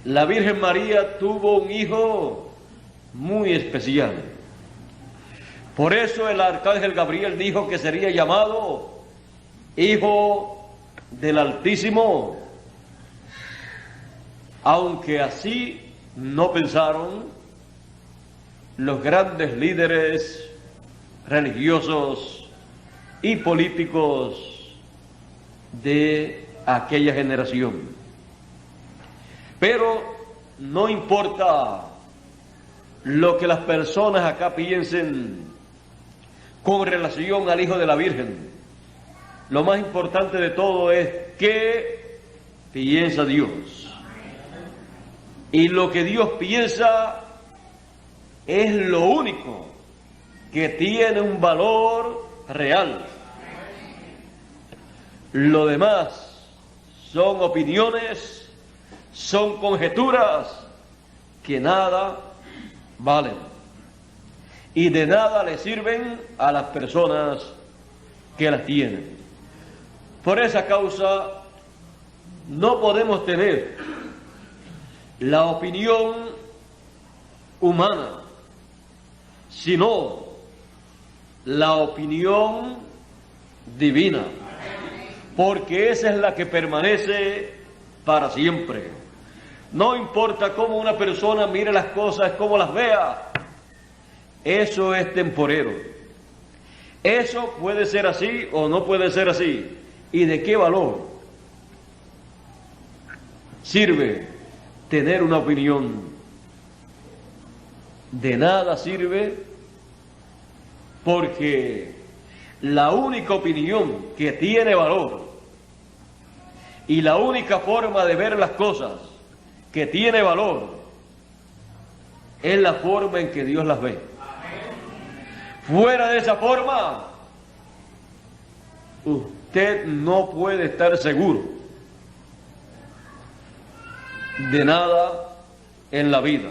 la Virgen María tuvo un hijo muy especial. Por eso el arcángel Gabriel dijo que sería llamado Hijo del Altísimo, aunque así no pensaron los grandes líderes religiosos y políticos de aquella generación. Pero no importa lo que las personas acá piensen con relación al Hijo de la Virgen. Lo más importante de todo es qué piensa Dios. Y lo que Dios piensa es lo único que tiene un valor real. Lo demás son opiniones, son conjeturas que nada valen y de nada le sirven a las personas que las tienen. Por esa causa no podemos tener la opinión humana, sino la opinión divina, porque esa es la que permanece para siempre. No importa cómo una persona mire las cosas, cómo las vea, eso es temporero. Eso puede ser así o no puede ser así. ¿Y de qué valor sirve tener una opinión? De nada sirve, porque la única opinión que tiene valor y la única forma de ver las cosas que tiene valor es la forma en que Dios las ve. Fuera de esa forma, usted no puede estar seguro de nada en la vida,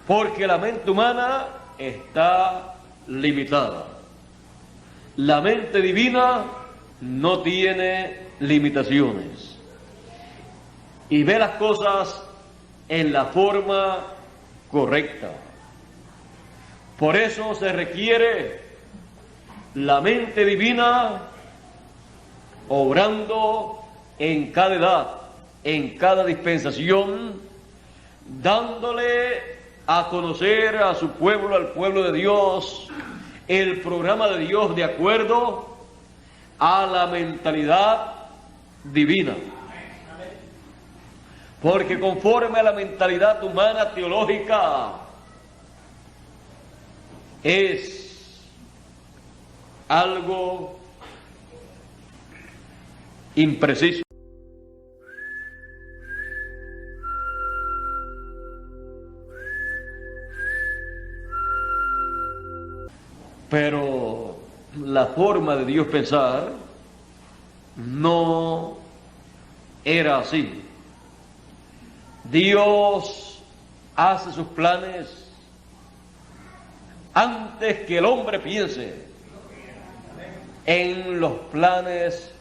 porque la mente humana está limitada. La mente divina no tiene limitaciones y ve las cosas en la forma correcta. Por eso se requiere la mente divina obrando en cada edad, en cada dispensación, dándole a conocer a su pueblo, al pueblo de Dios, el programa de Dios de acuerdo a la mentalidad divina. Porque conforme a la mentalidad humana teológica es algo impreciso. Pero la forma de Dios pensar no era así. Dios hace sus planes antes que el hombre piense en los planes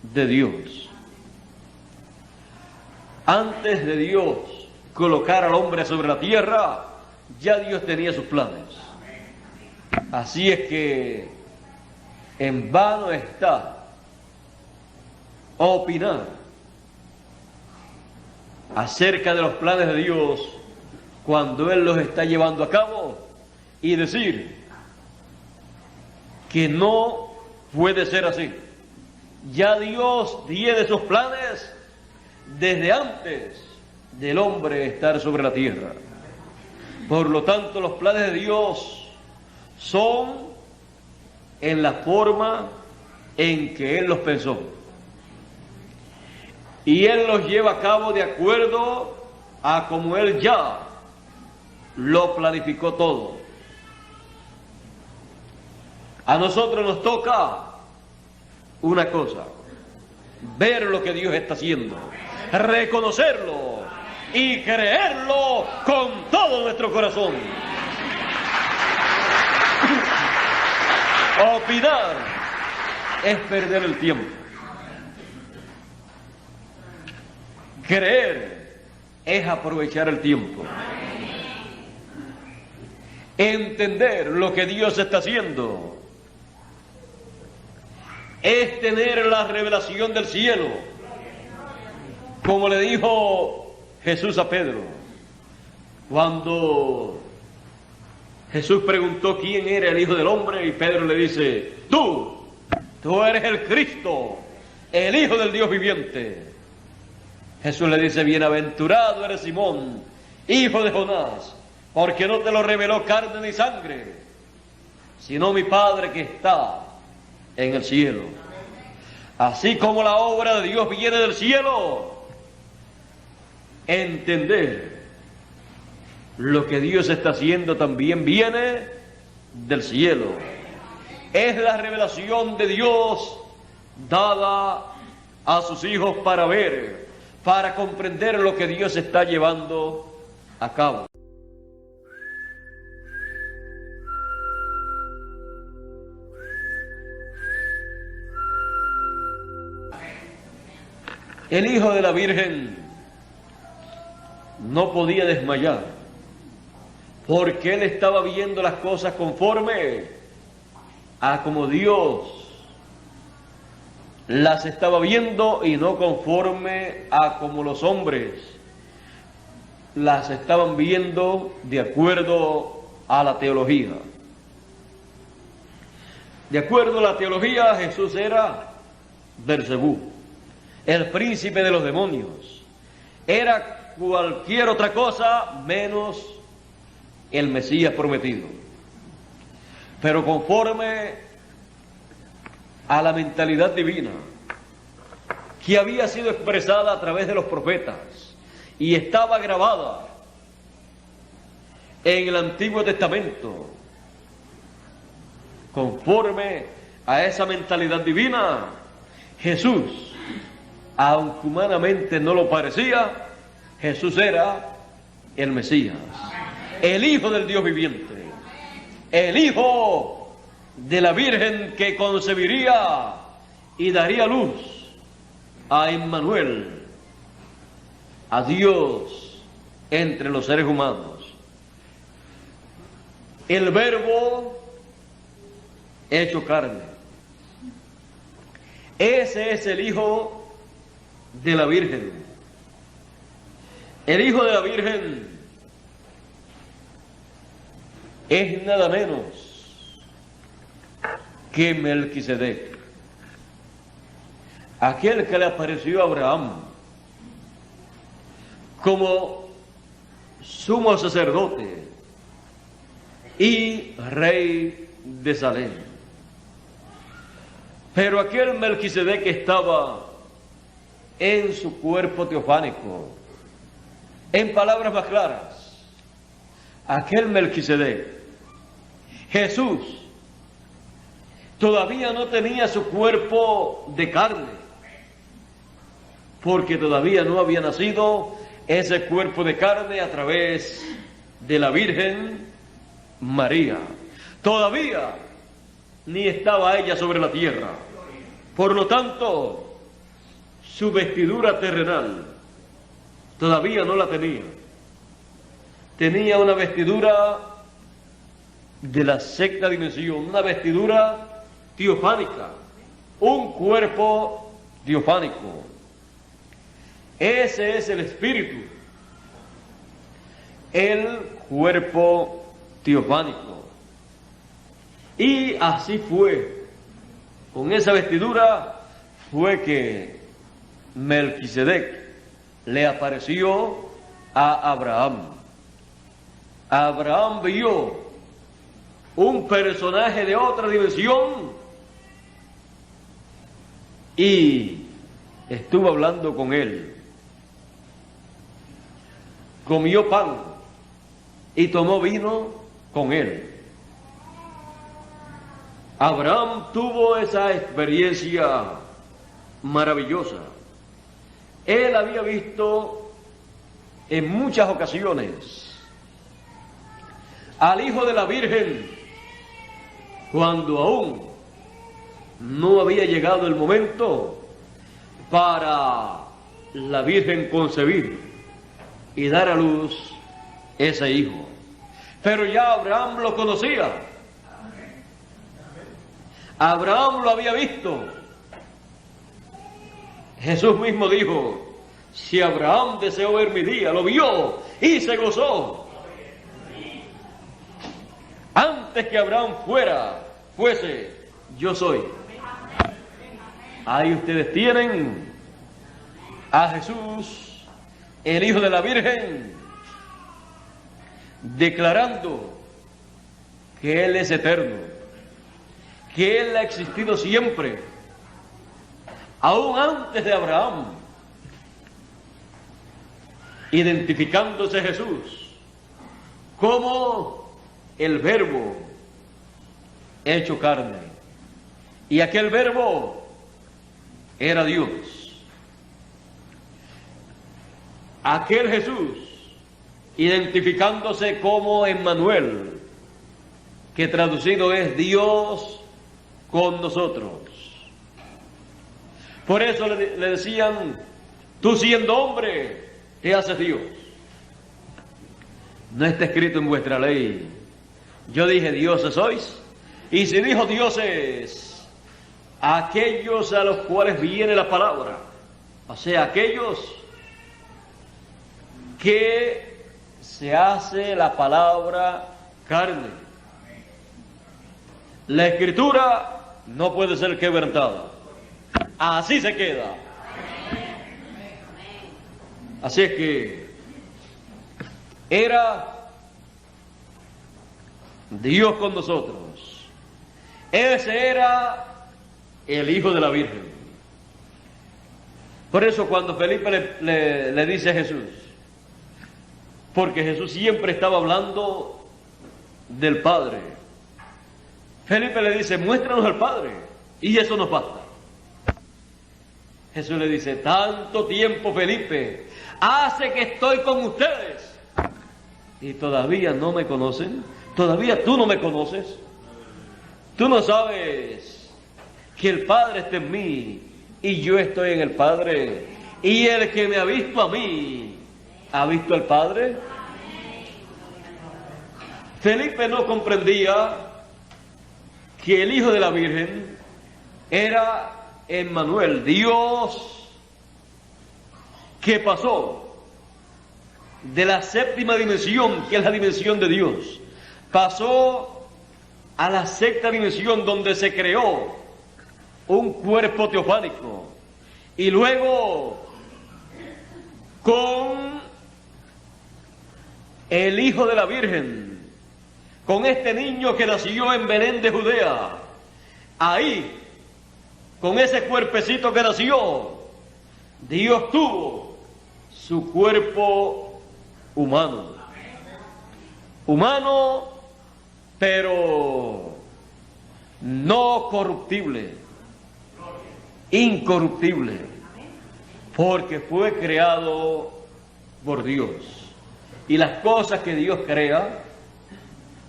de Dios. Antes de Dios colocar al hombre sobre la tierra, ya Dios tenía sus planes. Así es que en vano está opinar acerca de los planes de Dios cuando Él los está llevando a cabo y decir que no puede ser así. Ya Dios tiene esos planes desde antes del hombre estar sobre la tierra. Por lo tanto, los planes de Dios son en la forma en que Él los pensó. Y Él los lleva a cabo de acuerdo a como Él ya lo planificó todo. A nosotros nos toca una cosa: ver lo que Dios está haciendo, reconocerlo y creerlo con todo nuestro corazón. Opinar es perder el tiempo. Creer es aprovechar el tiempo. Entender lo que Dios está haciendo es tener la revelación del cielo, como le dijo Jesús a Pedro cuando Jesús preguntó quién era el Hijo del Hombre, y Pedro le dice: tú eres el Cristo, el Hijo del Dios viviente. Jesús le dice: bienaventurado eres Simón, hijo de Jonás, porque no te lo reveló carne ni sangre, sino mi Padre que está en el cielo. Así como la obra de Dios viene del cielo, entender lo que Dios está haciendo también viene del cielo. Es la revelación de Dios dada a sus hijos para ver, para comprender lo que Dios está llevando a cabo. El Hijo de la Virgen no podía desmayar, porque él estaba viendo las cosas conforme a como Dios las estaba viendo, y no conforme a como los hombres las estaban viendo de acuerdo a la teología. De acuerdo a la teología, Jesús era Beelzebú, el príncipe de los demonios. Era cualquier otra cosa menos el Mesías prometido. Pero conforme a la mentalidad divina que había sido expresada a través de los profetas y estaba grabada en el Antiguo Testamento, conforme a esa mentalidad divina, Jesús, aunque humanamente no lo parecía, Jesús era el Mesías, el Hijo del Dios viviente, el Hijo de la Virgen que concebiría y daría luz a Emmanuel, a Dios entre los seres humanos. El Verbo hecho carne. Ese es el Hijo de la Virgen. El Hijo de la Virgen es nada menos que Melquisedec, aquel que le apareció a Abraham como sumo sacerdote y rey de Salem. Pero aquel Melquisedec estaba en su cuerpo teofánico. En palabras más claras, aquel Melquisedec, Jesús, todavía no tenía su cuerpo de carne, porque todavía no había nacido ese cuerpo de carne a través de la Virgen María. Todavía ni estaba ella sobre la tierra. Por lo tanto, su vestidura terrenal todavía no la tenía. Tenía una vestidura de la sexta dimensión, una vestidura teofánica, un cuerpo teofánico. Ese es el espíritu, el cuerpo teofánico. Y así fue, con esa vestidura fue que Melquisedec le apareció a Abraham. Abraham vio un personaje de otra dimensión y estuvo hablando con él. Comió pan y tomó vino con él. Abraham tuvo esa experiencia maravillosa. Él había visto en muchas ocasiones al Hijo de la Virgen cuando aún no había llegado el momento para la Virgen concebir. y dar a luz ese hijo. Pero ya Abraham lo conocía. Abraham lo había visto. Jesús mismo dijo: si Abraham deseó ver mi día, lo vio y se gozó. Antes que Abraham fuese, yo soy. Ahí ustedes tienen a Jesús, el Hijo de la Virgen, declarando que Él es eterno, que Él ha existido siempre, aún antes de Abraham, identificándose Jesús como el Verbo hecho carne, y aquel Verbo era Dios. Aquel Jesús identificándose como Emmanuel, que traducido es Dios con nosotros. Por eso le decían: tú siendo hombre, te haces Dios. No está escrito en vuestra ley. Yo dije: dioses sois. Y si dijo dioses, aquellos a los cuales viene la palabra, o sea, aquellos que se hace la palabra carne. La escritura no puede ser quebrantada. Así se queda. Así es que era Dios con nosotros. Ese era el Hijo de la Virgen. Por eso cuando Felipe le dice a Jesús, porque Jesús siempre estaba hablando del Padre, Felipe le dice: muéstranos al Padre, y eso nos basta. Jesús le dice: tanto tiempo, Felipe, hace que estoy con ustedes y todavía no me conocen. Todavía tú no me conoces. Tú no sabes que el Padre está en mí y yo estoy en el Padre, y el que me ha visto a mí ha visto al Padre. Felipe no comprendía que el Hijo de la Virgen era Emmanuel, Dios que pasó de la séptima dimensión, que es la dimensión de Dios, pasó a la sexta dimensión, donde se creó un cuerpo teofánico, y luego con el Hijo de la Virgen, con este niño que nació en Belén de Judea, ahí, con ese cuerpecito que nació, Dios tuvo su cuerpo humano. Humano, pero no corruptible, incorruptible, porque fue creado por Dios. Y las cosas que Dios crea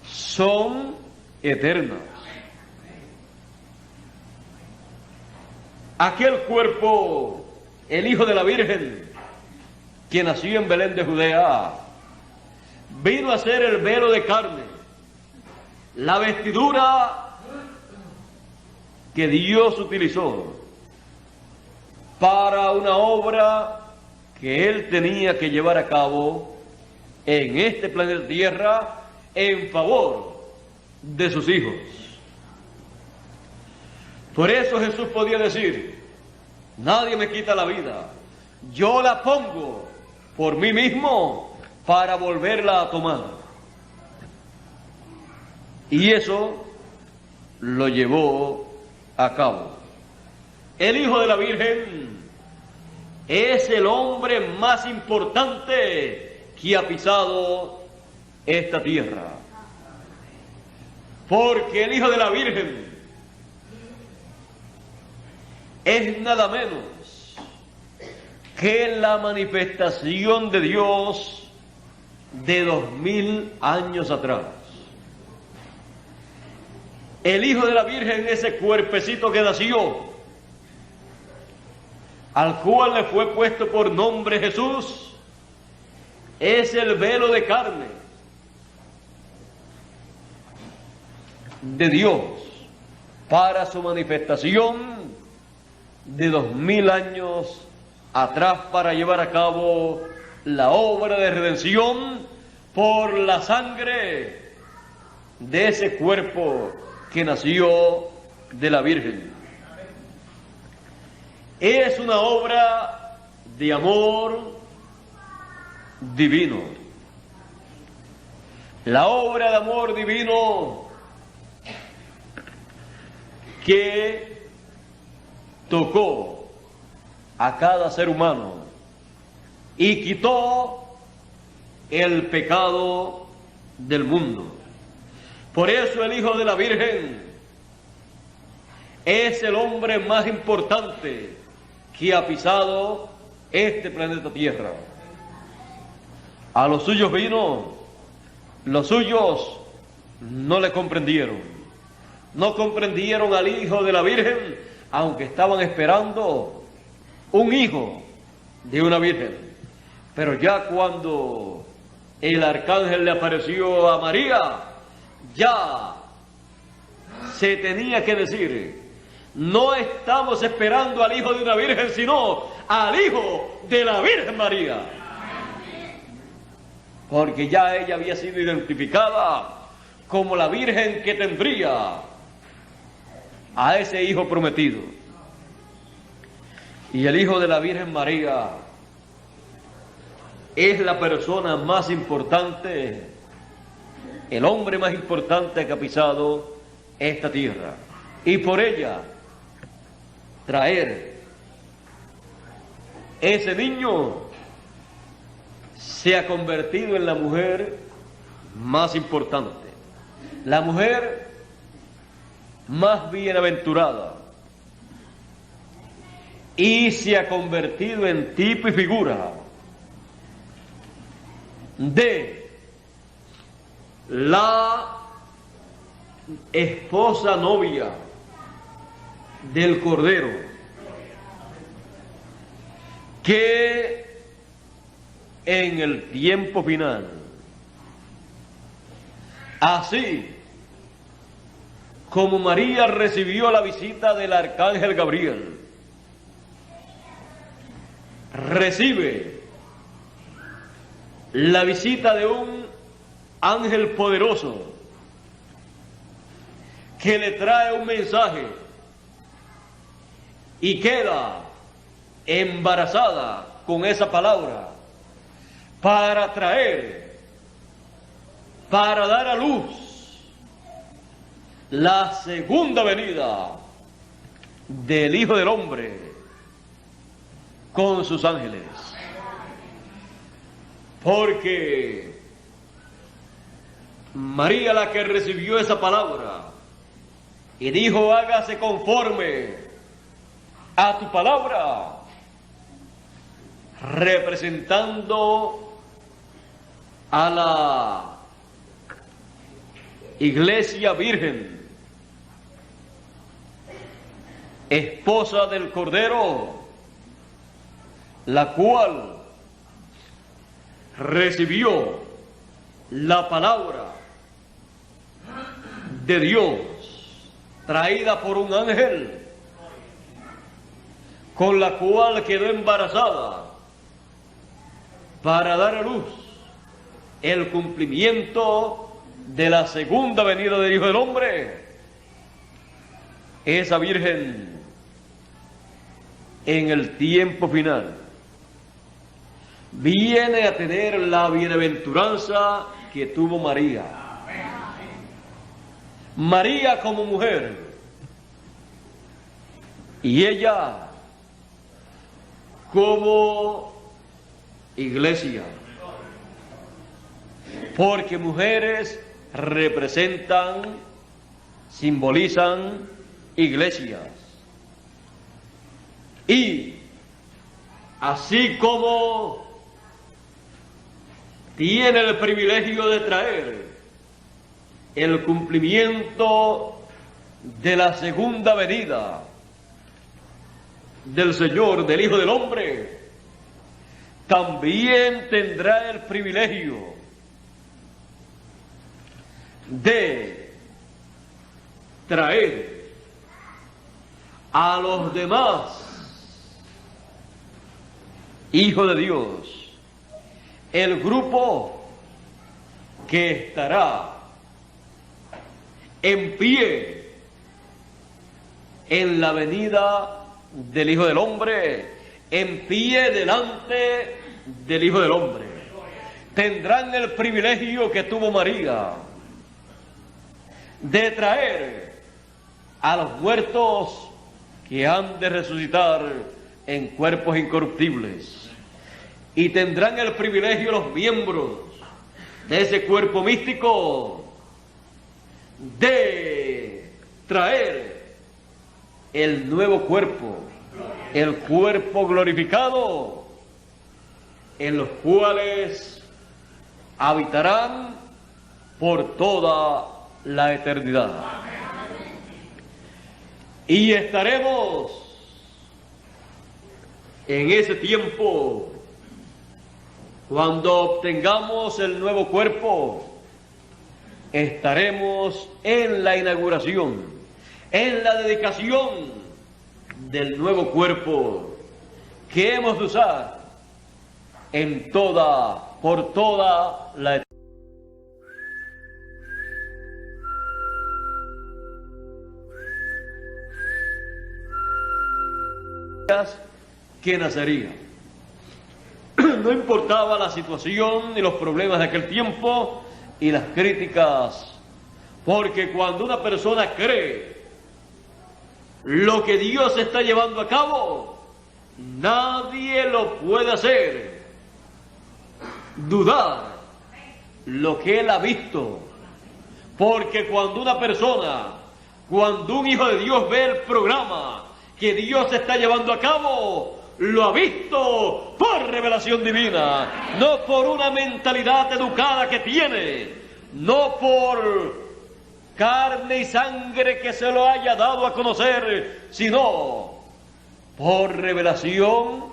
son eternas. Aquel cuerpo, el Hijo de la Virgen, que nació en Belén de Judea, vino a ser el velo de carne, la vestidura que Dios utilizó para una obra que Él tenía que llevar a cabo en este planeta Tierra en favor de sus hijos. Por eso Jesús podía decir: nadie me quita la vida, yo la pongo por mí mismo para volverla a tomar. Y eso lo llevó a cabo. El Hijo de la Virgen es el hombre más importante que ha pisado esta tierra, porque el Hijo de la Virgen es nada menos que la manifestación de Dios de 2000 años atrás. El Hijo de la Virgen, ese cuerpecito que nació, al cual le fue puesto por nombre Jesús, es el velo de carne de Dios para su manifestación de 2000 años atrás, para llevar a cabo la obra de redención por la sangre de ese cuerpo que nació de la Virgen. Es una obra de amor divino. La obra de amor divino que tocó a cada ser humano y quitó el pecado del mundo. Por eso el Hijo de la Virgen es el hombre más importante que ha pisado este planeta Tierra. A los suyos vino, los suyos no le comprendieron. No comprendieron al Hijo de la Virgen, aunque estaban esperando un hijo de una virgen. Pero ya cuando el arcángel le apareció a María, ya se tenía que decir: no estamos esperando al hijo de una virgen, sino al hijo de la Virgen María. Porque ya ella había sido identificada como la virgen que tendría a ese hijo prometido. Y el hijo de la Virgen María es la persona más importante, el hombre más importante que ha pisado esta tierra. Y por ella traer ese niño se ha convertido en la mujer más importante, la mujer más bienaventurada, y se ha convertido en tipo y figura de la esposa novia del Cordero, que en el tiempo final, así como María recibió la visita del arcángel Gabriel, recibe la visita de un ángel poderoso que le trae un mensaje y queda embarazada con esa palabra para traer, para dar a luz la segunda venida del Hijo del Hombre con sus ángeles. Porque María, la que recibió esa palabra y dijo: hágase conforme a tu palabra, representando a la Iglesia Virgen, esposa del Cordero, la cual recibió la palabra de Dios traída por un ángel, con la cual quedó embarazada para dar a luz el cumplimiento de la segunda venida del Hijo del Hombre. Esa Virgen, en el tiempo final, viene a tener la bienaventuranza que tuvo María. María como mujer, y ella como iglesia, porque mujeres representan, simbolizan iglesias. Y así como tiene el privilegio de traer el cumplimiento de la segunda venida del Señor, del Hijo del Hombre, también tendrá el privilegio de traer a los demás hijos de Dios, el grupo que estará en pie en la venida del Hijo del Hombre, en pie delante del Hijo del Hombre. Tendrán el privilegio que tuvo María de traer a los muertos que han de resucitar en cuerpos incorruptibles. Y tendrán el privilegio los miembros de ese cuerpo místico de traer el nuevo cuerpo, el cuerpo glorificado, en los cuales habitarán por toda la eternidad. Y estaremos en ese tiempo, cuando obtengamos el nuevo cuerpo, estaremos en la inauguración, en la dedicación del nuevo cuerpo que hemos de usar por toda la eternidad. Que nacería. No importaba la situación ni los problemas de aquel tiempo y las críticas, porque cuando una persona cree lo que Dios está llevando a cabo, nadie lo puede hacer dudar lo que él ha visto, porque cuando un hijo de Dios ve el programa que Dios está llevando a cabo, lo ha visto por revelación divina, no por una mentalidad educada que tiene, no por carne y sangre que se lo haya dado a conocer, sino por revelación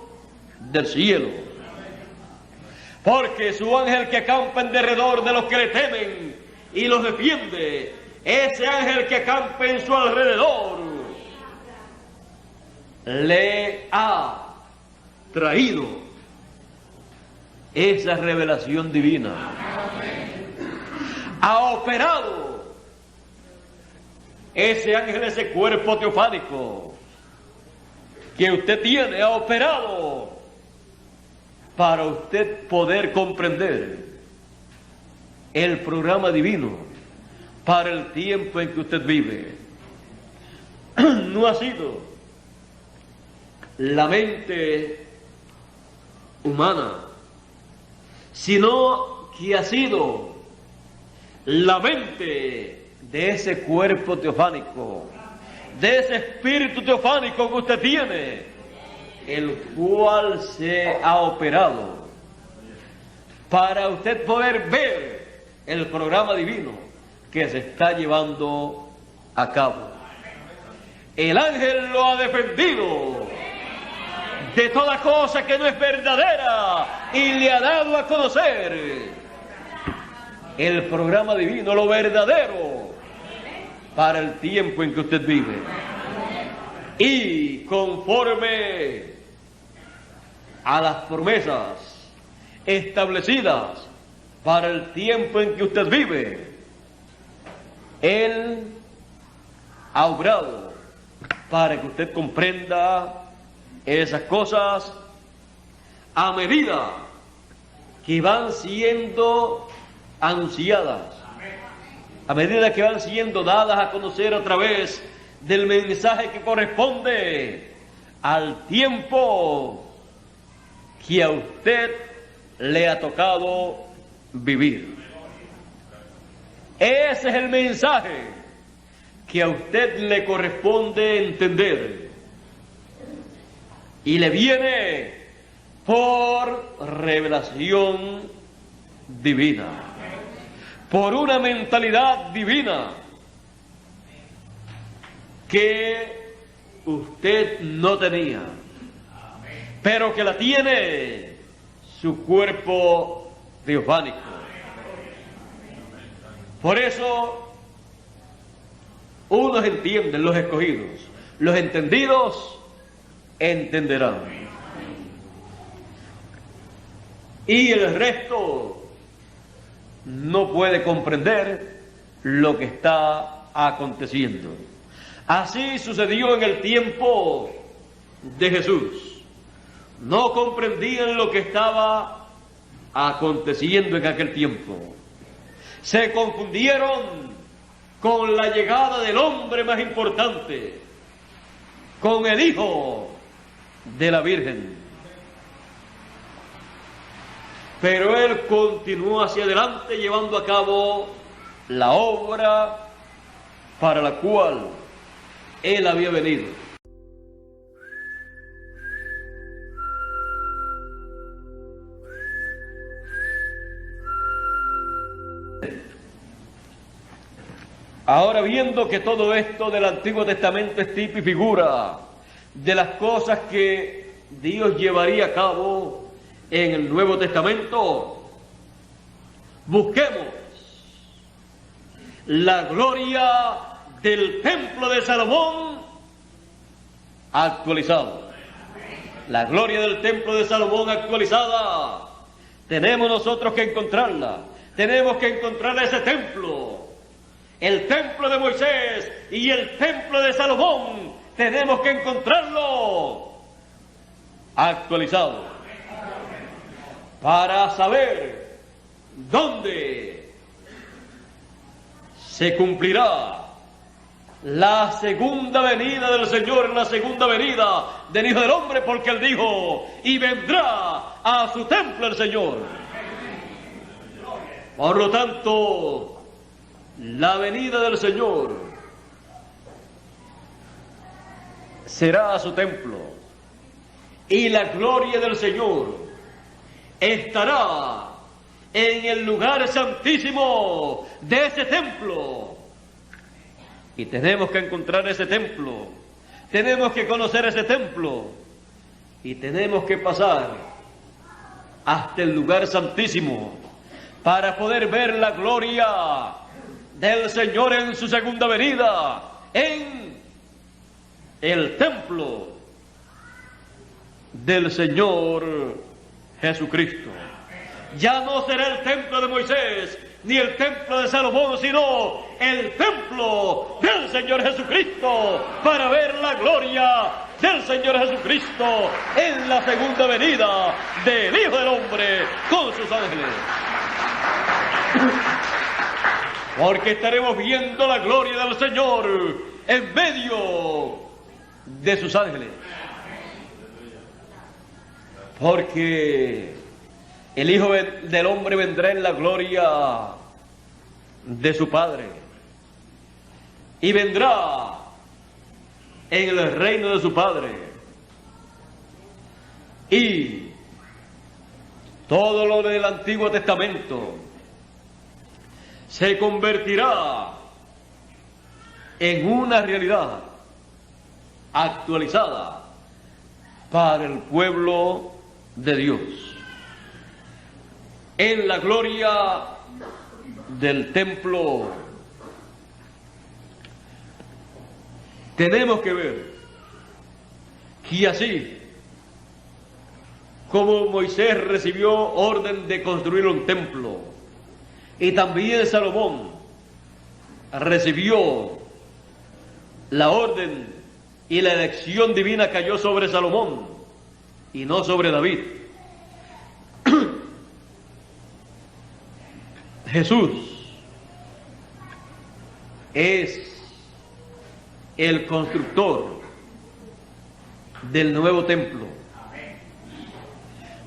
del cielo. Porque su ángel que acampa en derredor de los que le temen y los defiende, ese ángel que acampa en su alrededor, le ha traído esa revelación divina, ha operado ese ángel, ese cuerpo teofánico que usted tiene, ha operado para usted poder comprender el programa divino para el tiempo en que usted vive. No ha sido la mente humana, sino que ha sido la mente de ese cuerpo teofánico, de ese espíritu teofánico que usted tiene, el cual se ha operado para usted poder ver el programa divino que se está llevando a cabo. El ángel lo ha defendido de toda cosa que no es verdadera y le ha dado a conocer el programa divino, lo verdadero para el tiempo en que usted vive. Y conforme a las promesas establecidas para el tiempo en que usted vive, Él ha obrado para que usted comprenda esas cosas a medida que van siendo anunciadas, a medida que van siendo dadas a conocer a través del mensaje que corresponde al tiempo que a usted le ha tocado vivir. Ese es el mensaje que a usted le corresponde entender y le viene por revelación divina, por una mentalidad divina que usted no tenía, pero que la tiene su cuerpo teofánico. Por eso, unos entienden, los escogidos, los entendidos entenderán. Y el resto no puede comprender lo que está aconteciendo. Así sucedió en el tiempo de Jesús. No comprendían lo que estaba aconteciendo en aquel tiempo. Se confundieron con la llegada del hombre más importante, con el Hijo de la Virgen. Pero él continuó hacia adelante llevando a cabo la obra para la cual él había venido. Ahora, viendo que todo esto del Antiguo Testamento es tipo y figura de las cosas que Dios llevaría a cabo en el Nuevo Testamento, busquemos la gloria del templo de Salomón actualizado. La gloria del templo de Salomón actualizada. Tenemos nosotros que encontrarla. Tenemos que encontrar ese templo. El templo de Moisés y el templo de Salomón. Tenemos que encontrarlo actualizado. Para saber dónde se cumplirá la segunda venida del Señor, la segunda venida del Hijo del Hombre, porque Él dijo, y vendrá a su templo el Señor. Por lo tanto, la venida del Señor será a su templo, y la gloria del Señor estará en el lugar santísimo de ese templo. Y tenemos que encontrar ese templo, tenemos que conocer ese templo, y tenemos que pasar hasta el lugar santísimo para poder ver la gloria del Señor en su segunda venida, en el templo del Señor Jesucristo. Ya no será el templo de Moisés ni el templo de Salomón, sino el templo del Señor Jesucristo, para ver la gloria del Señor Jesucristo en la segunda venida del Hijo del Hombre con sus ángeles. Porque estaremos viendo la gloria del Señor en medio de sus ángeles. Porque el Hijo del Hombre vendrá en la gloria de su Padre y vendrá en el reino de su Padre, y todo lo del Antiguo Testamento se convertirá en una realidad actualizada para el pueblo de Dios, en la gloria del templo. Tenemos que ver que así como Moisés recibió orden de construir un templo, y también Salomón recibió la orden, y la elección divina cayó sobre Salomón y no sobre David. Jesús es el constructor del nuevo templo,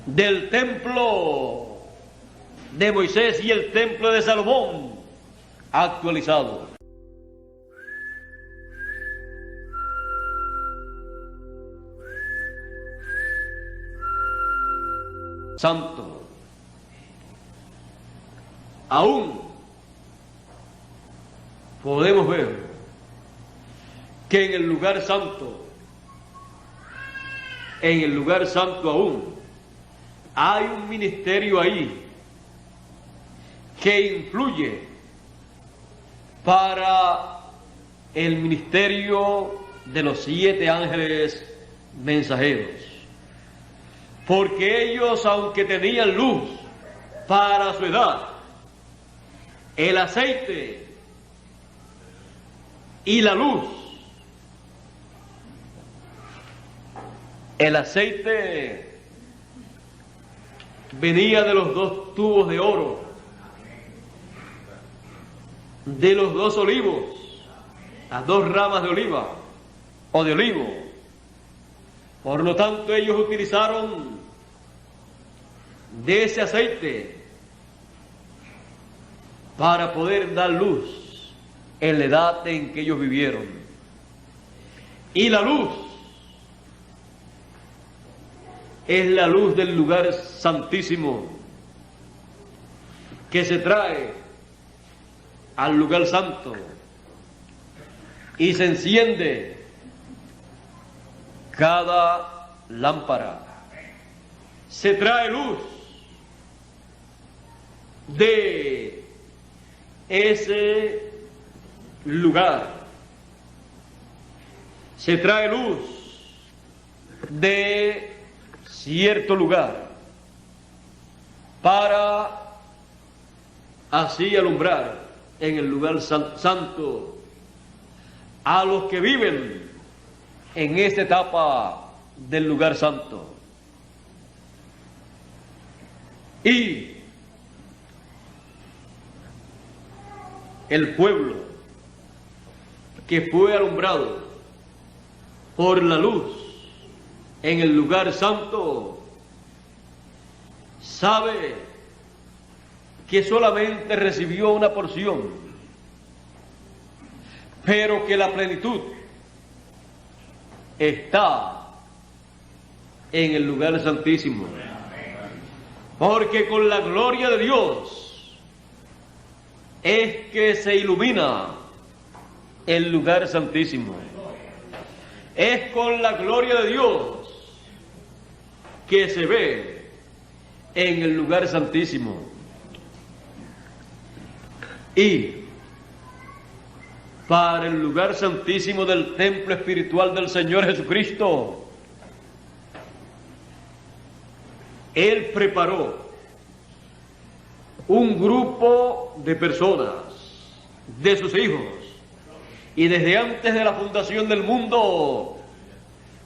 del templo de Moisés y el templo de Salomón actualizado. Santo. Aún podemos ver que en el lugar santo aún hay un ministerio ahí que influye para el ministerio de los 7 ángeles mensajeros. Porque ellos, aunque tenían luz para su edad, el aceite y la luz, el aceite venía de los 2 tubos de oro, de los 2 olivos, las 2 ramas de oliva o de olivo. Por lo tanto, ellos utilizaron de ese aceite para poder dar luz en la edad en que ellos vivieron. Y la luz es la luz del lugar santísimo que se trae al lugar santo y se enciende cada lámpara. Se trae luz de ese lugar. Se trae luz de cierto lugar para así alumbrar en el lugar santo a los que viven en esta etapa del lugar santo. Y el pueblo que fue alumbrado por la luz en el lugar santo sabe que solamente recibió una porción, pero que la plenitud está en el lugar santísimo. Porque con la gloria de Dios es que se ilumina el lugar santísimo. Es con la gloria de Dios que se ve en el lugar santísimo. Y para el lugar santísimo del templo espiritual del Señor Jesucristo, Él preparó un grupo de personas, de sus hijos, y desde antes de la fundación del mundo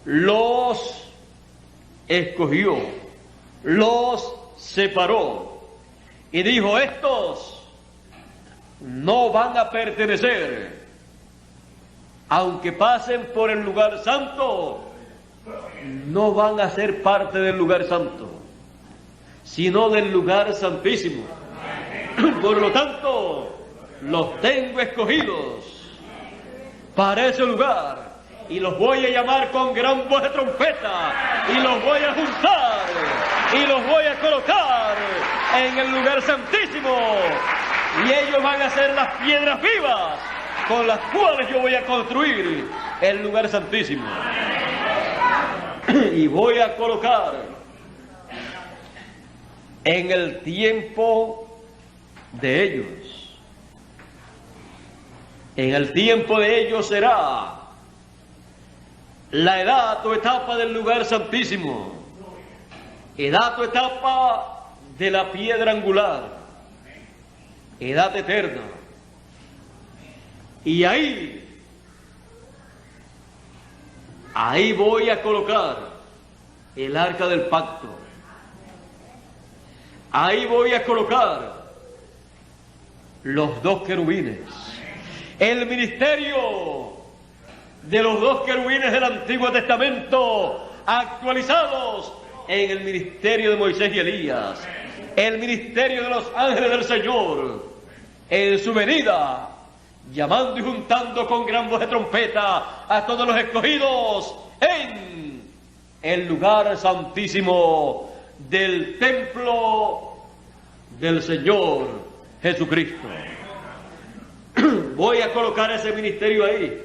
los escogió, los separó y dijo: estos no van a pertenecer, aunque pasen por el lugar santo, no van a ser parte del lugar santo, sino del lugar santísimo. Por lo tanto, los tengo escogidos para ese lugar y los voy a llamar con gran voz de trompeta y los voy a juntar y los voy a colocar en el lugar santísimo, y ellos van a ser las piedras vivas con las cuales yo voy a construir el lugar santísimo. Y voy a colocar en el tiempo de ellos, en el tiempo de ellos será la edad o etapa del lugar santísimo, edad o etapa de la piedra angular, edad eterna. Y ahí voy a colocar el arca del pacto. Ahí voy a colocar los 2 querubines, el ministerio de los 2 querubines del Antiguo Testamento actualizados en el ministerio de Moisés y Elías, el ministerio de los ángeles del Señor en su venida, llamando y juntando con gran voz de trompeta a todos los escogidos en el lugar santísimo del templo del Señor Jesucristo. Voy a colocar ese ministerio ahí.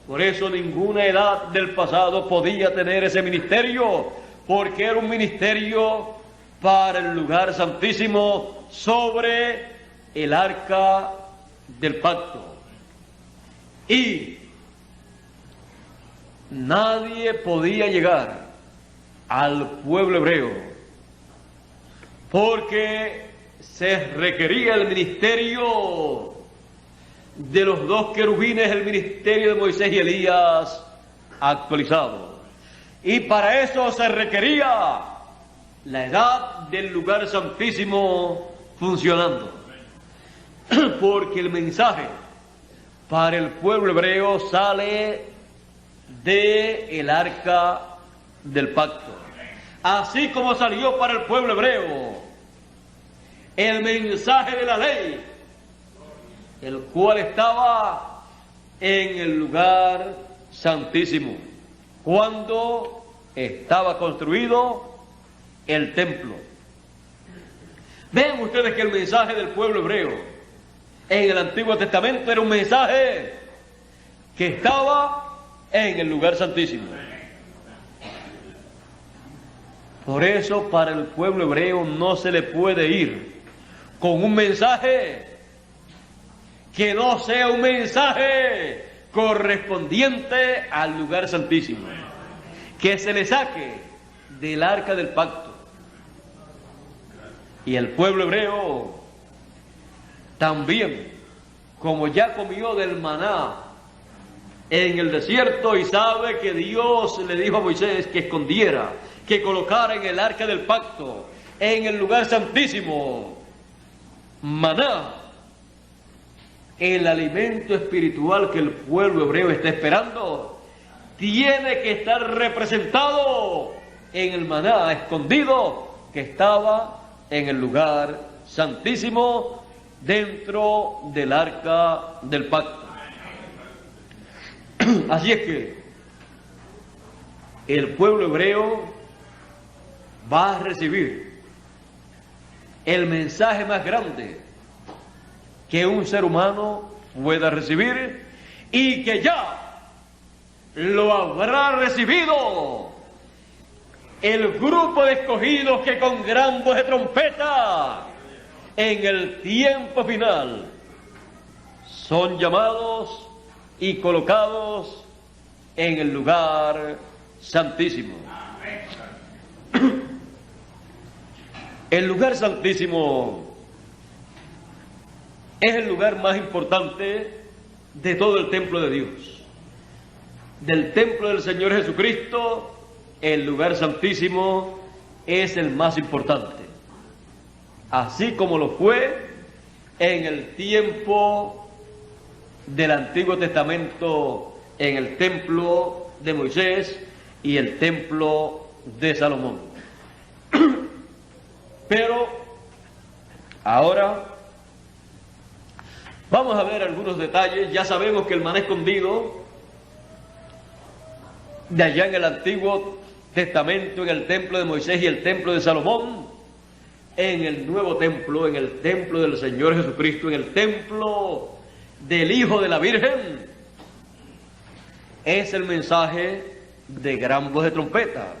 Por eso ninguna edad del pasado podía tener ese ministerio, porque era un ministerio para el lugar santísimo sobre el arca del pacto. Y nadie podía llegar al pueblo hebreo porque se requería el ministerio de los dos querubines, el ministerio de Moisés y Elías actualizado. Y para eso se requería la edad del lugar santísimo funcionando. Porque el mensaje para el pueblo hebreo sale del arca del pacto. Así como salió para el pueblo hebreo el mensaje de la ley, el cual estaba en el lugar santísimo, cuando estaba construido el templo. Ven ustedes que el mensaje del pueblo hebreo en el Antiguo Testamento era un mensaje que estaba en el lugar santísimo. Por eso para el pueblo hebreo no se le puede ir con un mensaje que no sea un mensaje correspondiente al lugar santísimo, que se le saque del arca del pacto. Y el pueblo hebreo también, como ya comió del maná en el desierto y sabe que Dios le dijo a Moisés que escondiera, que colocara en el arca del pacto, en el lugar santísimo, maná, el alimento espiritual que el pueblo hebreo está esperando, tiene que estar representado en el maná escondido que estaba en el lugar santísimo dentro del arca del pacto. Así es que el pueblo hebreo va a recibir el mensaje más grande que un ser humano pueda recibir y que ya lo habrá recibido el grupo de escogidos que con gran voz de trompeta en el tiempo final son llamados y colocados en el lugar santísimo. El lugar santísimo es el lugar más importante de todo el templo de Dios. Del templo del Señor Jesucristo, el lugar santísimo es el más importante. Así como lo fue en el tiempo del Antiguo Testamento, en el templo de Moisés y el templo de Salomón. Pero ahora vamos a ver algunos detalles. Ya sabemos que el maná escondido de allá en el Antiguo Testamento, en el templo de Moisés y el templo de Salomón, en el nuevo templo, en el templo del Señor Jesucristo, en el templo del Hijo de la Virgen, es el mensaje de gran voz de trompeta.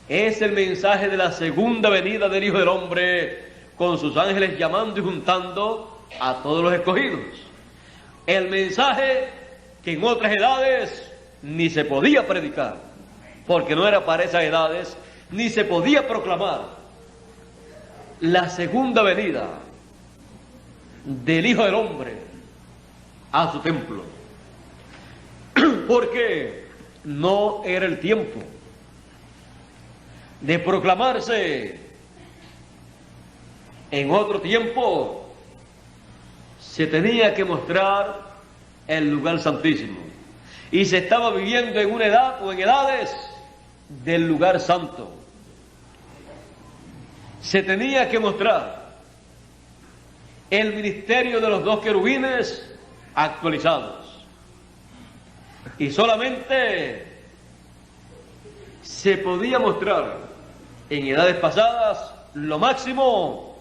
Es el mensaje de la segunda venida del Hijo del Hombre, con sus ángeles llamando y juntando a todos los escogidos. El mensaje que en otras edades ni se podía predicar, porque no era para esas edades, ni se podía proclamar la segunda venida del Hijo del Hombre a su templo, porque no era el tiempo de proclamarse. En otro tiempo se tenía que mostrar el lugar santísimo y se estaba viviendo en una edad o en edades del lugar santo. Se tenía que mostrar el ministerio de los dos querubines actualizados y solamente se podía mostrar en edades pasadas lo máximo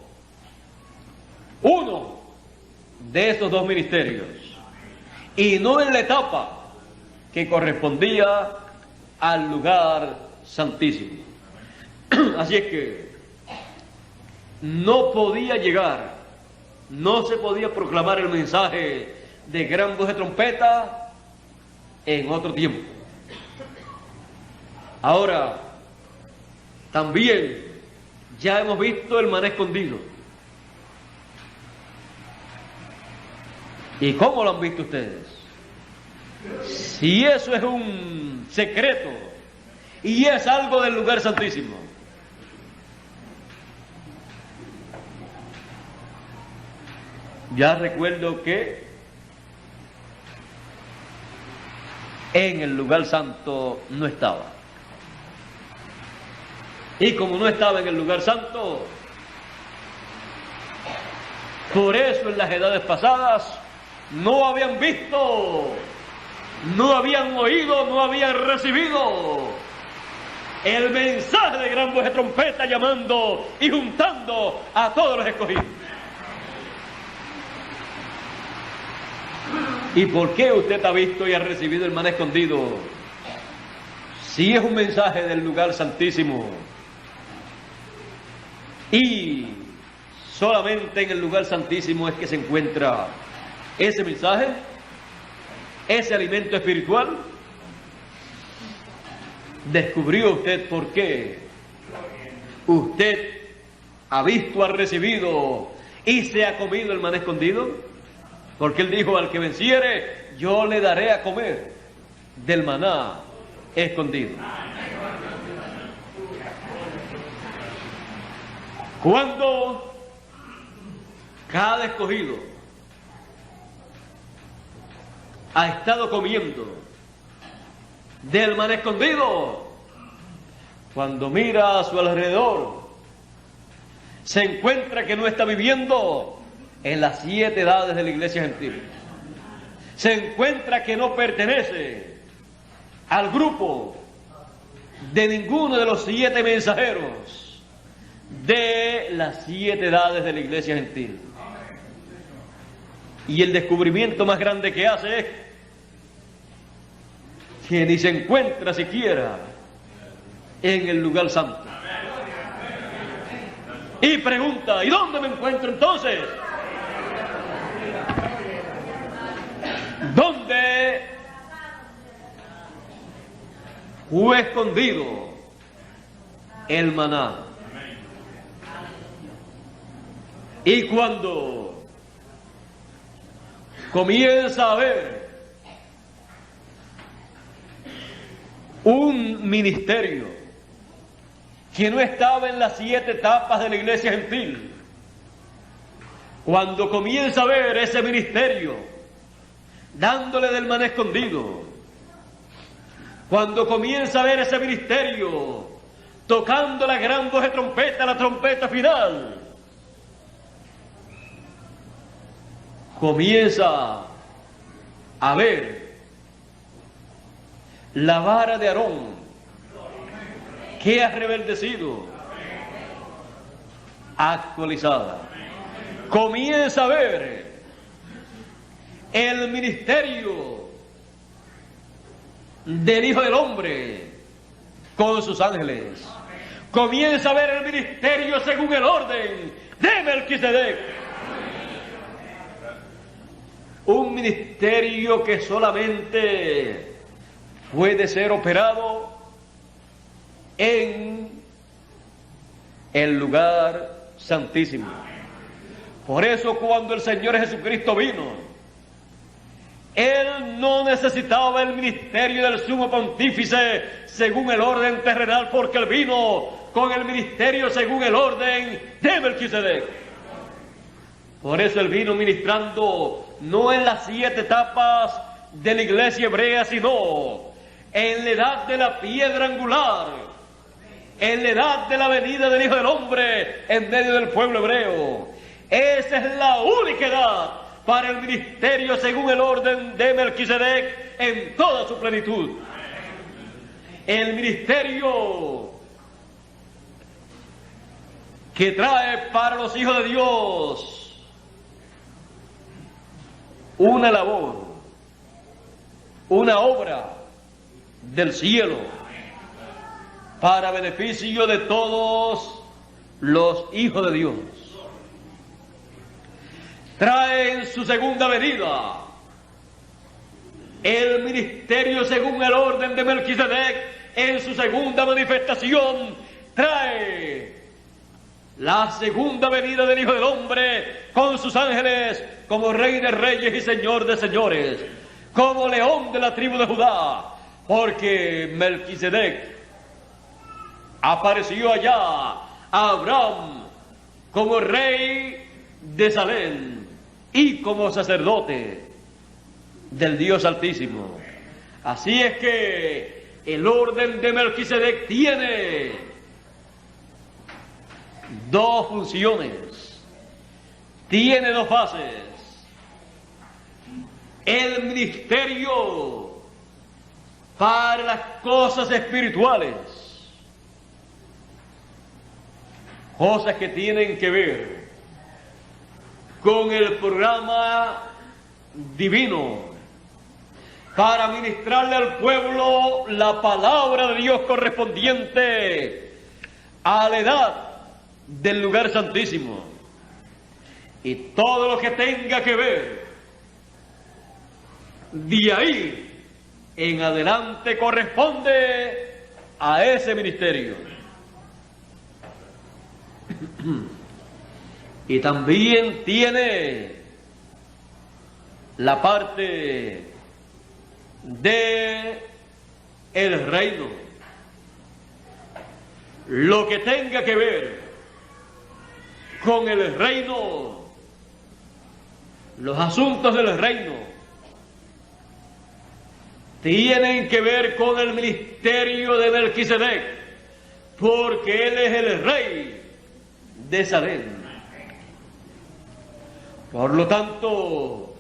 uno de estos dos ministerios y no en la etapa que correspondía al lugar santísimo. Así es que no podía llegar, no se podía proclamar el mensaje de gran voz de trompeta en otro tiempo. Ahora, también ya hemos visto el maná escondido. ¿Y cómo lo han visto ustedes? Si eso es un secreto y es algo del lugar santísimo, ya recuerdo que en el lugar santo no estaba. Y como no estaba en el lugar santo, por eso en las edades pasadas no habían visto, no habían oído, no habían recibido el mensaje de gran voz de trompeta llamando y juntando a todos los escogidos. ¿Y por qué usted ha visto y ha recibido el maná escondido? Si es un mensaje del lugar santísimo y solamente en el lugar santísimo es que se encuentra ese mensaje, ese alimento espiritual, ¿descubrió usted por qué usted ha visto, ha recibido y se ha comido el maná escondido? Porque él dijo: al que venciere, yo le daré a comer del maná escondido. Cuando cada escogido ha estado comiendo del maná escondido, cuando mira a su alrededor, se encuentra que no está viviendo en las 7 edades de la iglesia gentil. Se encuentra que no pertenece al grupo de ninguno de los 7 mensajeros de las 7 edades de la iglesia gentil. Y el descubrimiento más grande que hace es que ni se encuentra siquiera en el lugar santo. Y pregunta: ¿y dónde me encuentro entonces? ¿Dónde fue escondido el maná? Y cuando comienza a haber un ministerio que no estaba en las 7 etapas de la iglesia gentil, cuando comienza a ver ese ministerio dándole del maná escondido, cuando comienza a ver ese ministerio tocando la gran voz de trompeta, la trompeta final, comienza a ver la vara de Aarón que ha rebeldecido, actualizada. Comienza a ver el ministerio del Hijo del Hombre con sus ángeles. Comienza a ver el ministerio según el orden de Melquisedec. Un ministerio que solamente puede ser operado en el lugar santísimo. Por eso cuando el Señor Jesucristo vino, Él no necesitaba el ministerio del sumo pontífice según el orden terrenal, porque Él vino con el ministerio según el orden de Melquisedec. Por eso Él vino ministrando no en las 7 etapas de la iglesia hebrea, sino en la edad de la piedra angular, en la edad de la venida del Hijo del Hombre en medio del pueblo hebreo. Esa es la única edad para el ministerio según el orden de Melquisedec en toda su plenitud. El ministerio que trae para los hijos de Dios una labor, una obra del cielo para beneficio de todos los hijos de Dios traen su segunda venida. El ministerio según el orden de Melquisedec en su segunda manifestación trae la segunda venida del Hijo del Hombre con sus ángeles como Rey de Reyes y Señor de Señores, como León de la tribu de Judá, porque Melquisedec apareció allá a Abraham como rey de Salem y como sacerdote del Dios Altísimo. Así es que el orden de Melquisedec tiene dos funciones, tiene dos fases. El ministerio para las cosas espirituales, cosas que tienen que ver con el programa divino, para ministrarle al pueblo la palabra de Dios correspondiente a la edad del lugar santísimo, y todo lo que tenga que ver de ahí en adelante corresponde a ese ministerio. Y también tiene la parte de el reino, lo que tenga que ver con el reino, los asuntos del reino tienen que ver con el ministerio de Melquisedec, porque él es el rey de Salem. Por lo tanto,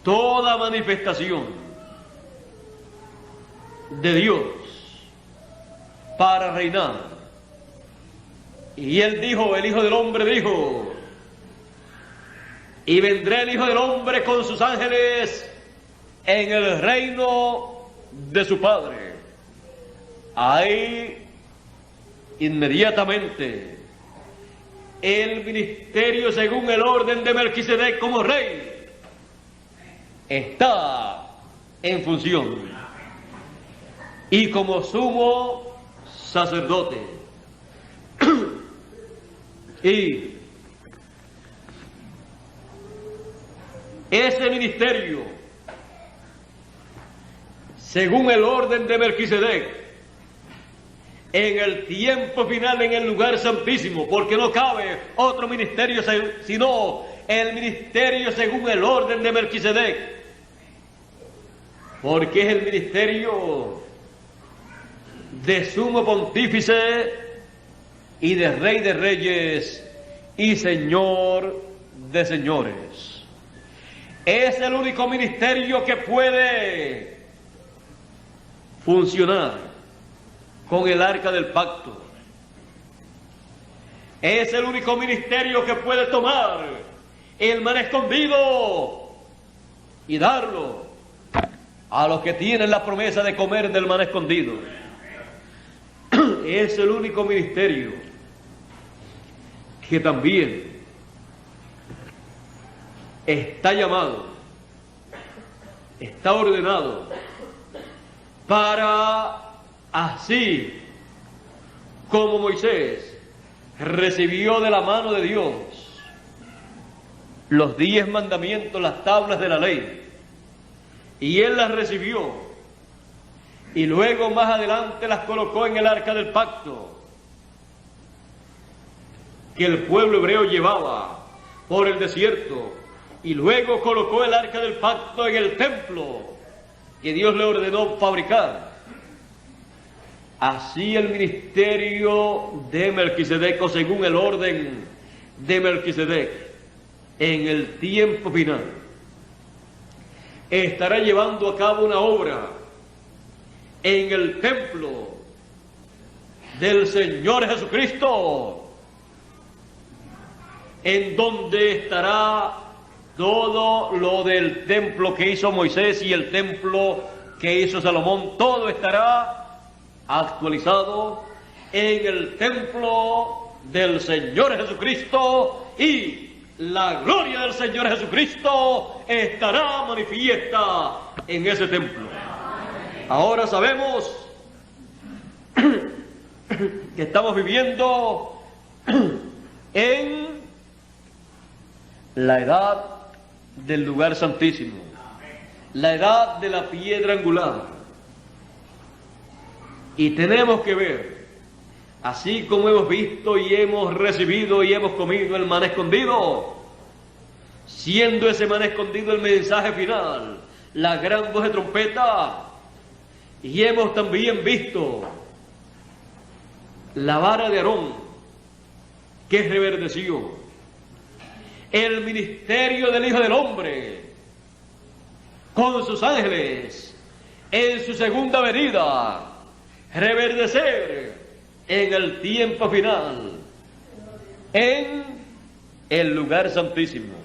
toda manifestación de Dios para reinar, y él dijo, el Hijo del Hombre dijo, y vendrá el Hijo del Hombre con sus ángeles en el reino de su Padre. Ahí inmediatamente el ministerio según el orden de Melquisedec como rey está en función, y como sumo sacerdote. Y ese ministerio según el orden de Melquisedec en el tiempo final, en el lugar santísimo, porque no cabe otro ministerio sino el ministerio según el orden de Melquisedec, porque es el ministerio de sumo pontífice y de rey de reyes y señor de señores. Es el único ministerio que puede funcionar con el arca del pacto. Es el único ministerio que puede tomar el maná escondido y darlo a los que tienen la promesa de comer del maná escondido. Es el único ministerio que también está llamado, está ordenado para, así como Moisés recibió de la mano de Dios los 10 mandamientos, las tablas de la ley, y él las recibió, y luego más adelante las colocó en el arca del pacto que el pueblo hebreo llevaba por el desierto, y luego colocó el arca del pacto en el templo que Dios le ordenó fabricar. Así el ministerio de Melquisedec, o según el orden de Melquisedec, en el tiempo final, estará llevando a cabo una obra en el templo del Señor Jesucristo, en donde estará todo lo del templo que hizo Moisés y el templo que hizo Salomón. Todo estará actualizado en el templo del Señor Jesucristo, y la gloria del Señor Jesucristo estará manifiesta en ese templo. Ahora sabemos que estamos viviendo en la edad del lugar santísimo, la edad de la piedra angular. Y tenemos que ver, así como hemos visto y hemos recibido y hemos comido el maná escondido, siendo ese maná escondido el mensaje final, la gran voz de trompeta, y hemos también visto la vara de Aarón que reverdeció, el ministerio del Hijo del Hombre con sus ángeles en su segunda venida, reverdecer en el tiempo final, en el lugar santísimo.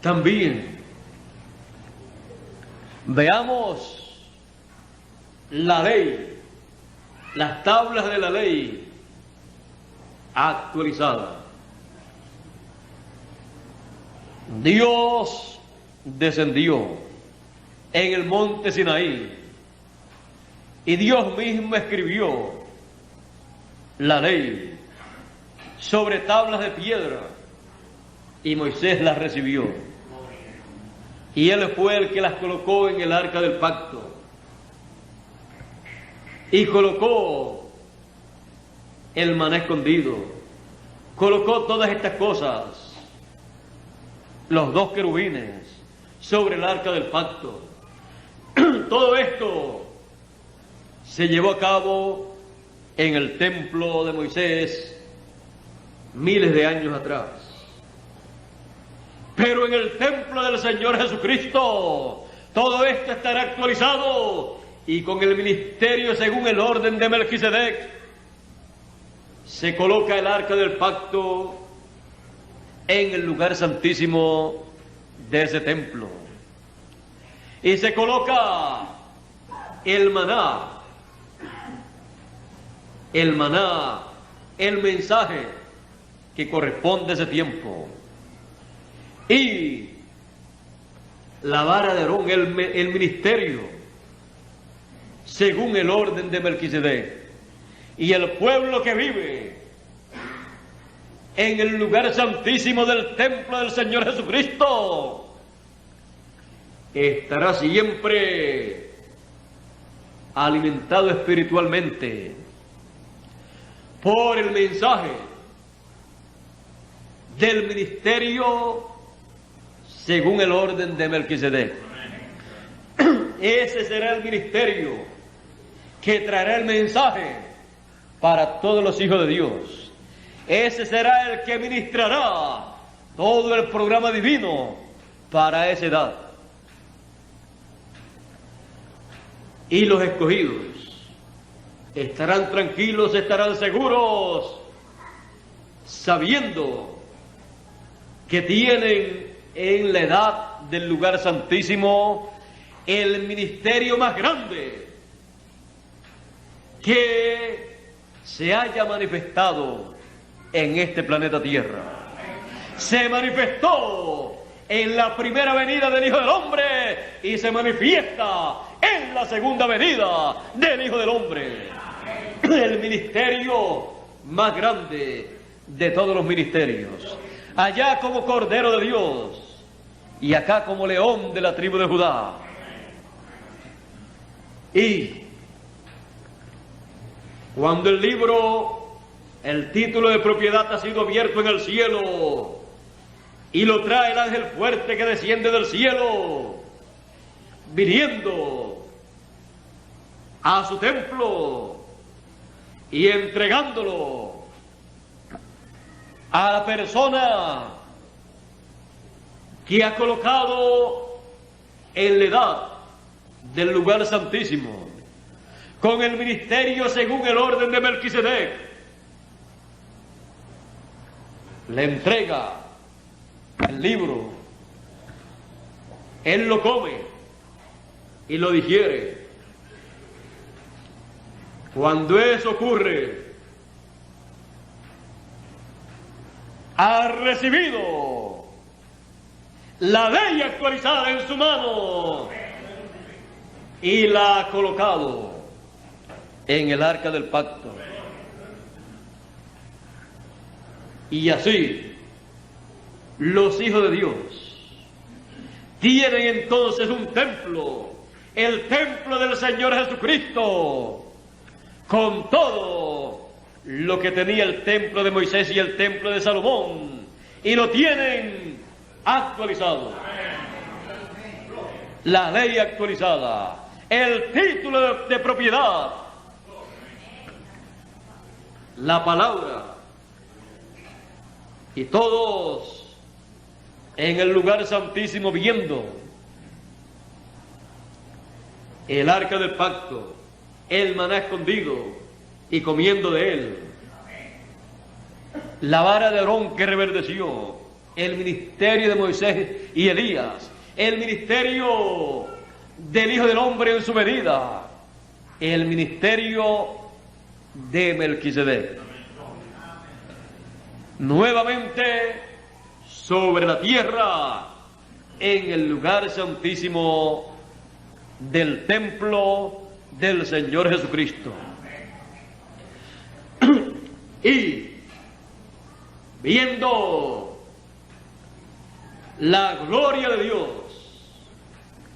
También veamos la ley, las tablas de la ley actualizada. Dios descendió en el monte Sinaí y Dios mismo escribió la ley sobre tablas de piedra y Moisés las recibió, y él fue el que las colocó en el arca del pacto y colocó el maná escondido, colocó todas estas cosas, los dos querubines sobre el arca del pacto. Todo esto se llevó a cabo en el templo de Moisés miles de años atrás. Pero en el templo del Señor Jesucristo todo esto estará actualizado, y con el ministerio según el orden de Melquisedec se coloca el arca del pacto en el lugar santísimo de ese templo, y se coloca el maná, el mensaje que corresponde a ese tiempo, y la vara de Aarón, el ministerio según el orden de Melquisedec, y el pueblo que vive en el lugar santísimo del templo del Señor Jesucristo estará siempre alimentado espiritualmente por el mensaje del ministerio según el orden de Melquisedec. Ese será el ministerio que traerá el mensaje para todos los hijos de Dios. Ese será el que ministrará todo el programa divino para esa edad. Y los escogidos estarán tranquilos, estarán seguros, sabiendo que tienen en la edad del lugar santísimo el ministerio más grande que se haya manifestado en este planeta Tierra. Se manifestó en la primera venida del Hijo del Hombre y se manifiesta en la segunda venida del Hijo del Hombre. El ministerio más grande de todos los ministerios. Allá como Cordero de Dios y acá como León de la tribu de Judá. Y cuando el libro, el título de propiedad ha sido abierto en el cielo y lo trae el ángel fuerte que desciende del cielo, viniendo a su templo y entregándolo a la persona que ha colocado en la edad del lugar santísimo, con el ministerio según el orden de Melquisedec, le entrega el libro, él lo come y lo digiere, Cuando eso ocurre, ha recibido la ley actualizada en su mano y la ha colocado en el arca del pacto. Y así, los hijos de Dios tienen entonces un templo, el templo del Señor Jesucristo, con todo lo que tenía el templo de Moisés y el templo de Salomón, y lo tienen actualizado. La ley actualizada, el título de propiedad, la palabra, y todos en el lugar santísimo viendo el arca del pacto, el maná escondido y comiendo de él, la vara de Aarón que reverdeció, el ministerio de Moisés y Elías, el ministerio del Hijo del Hombre en su medida, el ministerio de Melquisedec. Nuevamente sobre la tierra, en el lugar santísimo del templo del Señor Jesucristo. Y viendo la gloria de Dios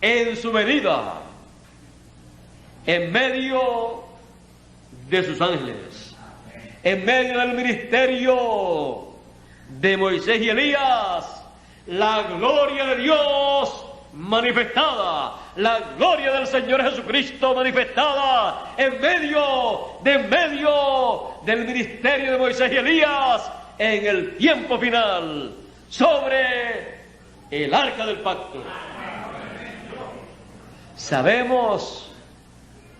en su venida, en medio de sus ángeles, en medio del ministerio de Moisés y Elías, la gloria de Dios manifestada, la gloria del Señor Jesucristo manifestada en medio del ministerio de Moisés y Elías en el tiempo final, sobre el arca del pacto. Sabemos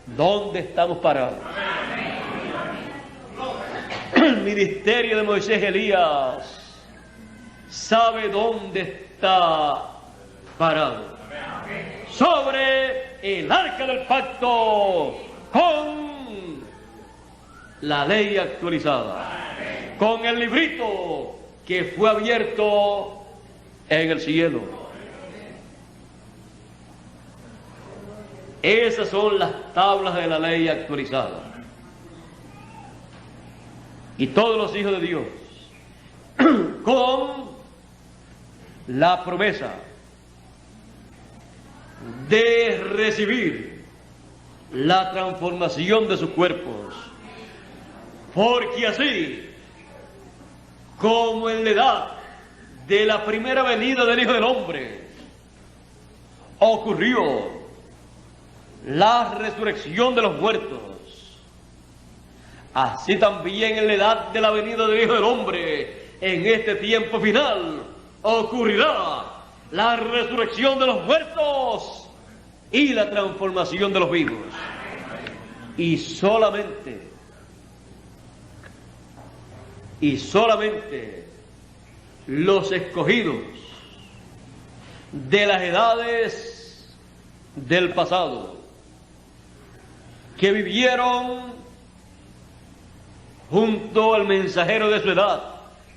dónde estamos parados. El ministerio de Moisés y Elías sabe dónde está parado. Sobre el arca del pacto, con la ley actualizada, con el librito que fue abierto en el cielo. Esas son las tablas de la ley actualizada. Y todos los hijos de Dios, con la promesa de recibir la transformación de sus cuerpos, porque así como en la edad de la primera venida del Hijo del Hombre ocurrió la resurrección de los muertos, así también en la edad de la venida del Hijo del Hombre, en este tiempo final, ocurrirá la resurrección de los muertos y la transformación de los vivos. Y solamente los escogidos de las edades del pasado, que vivieron junto al mensajero de su edad,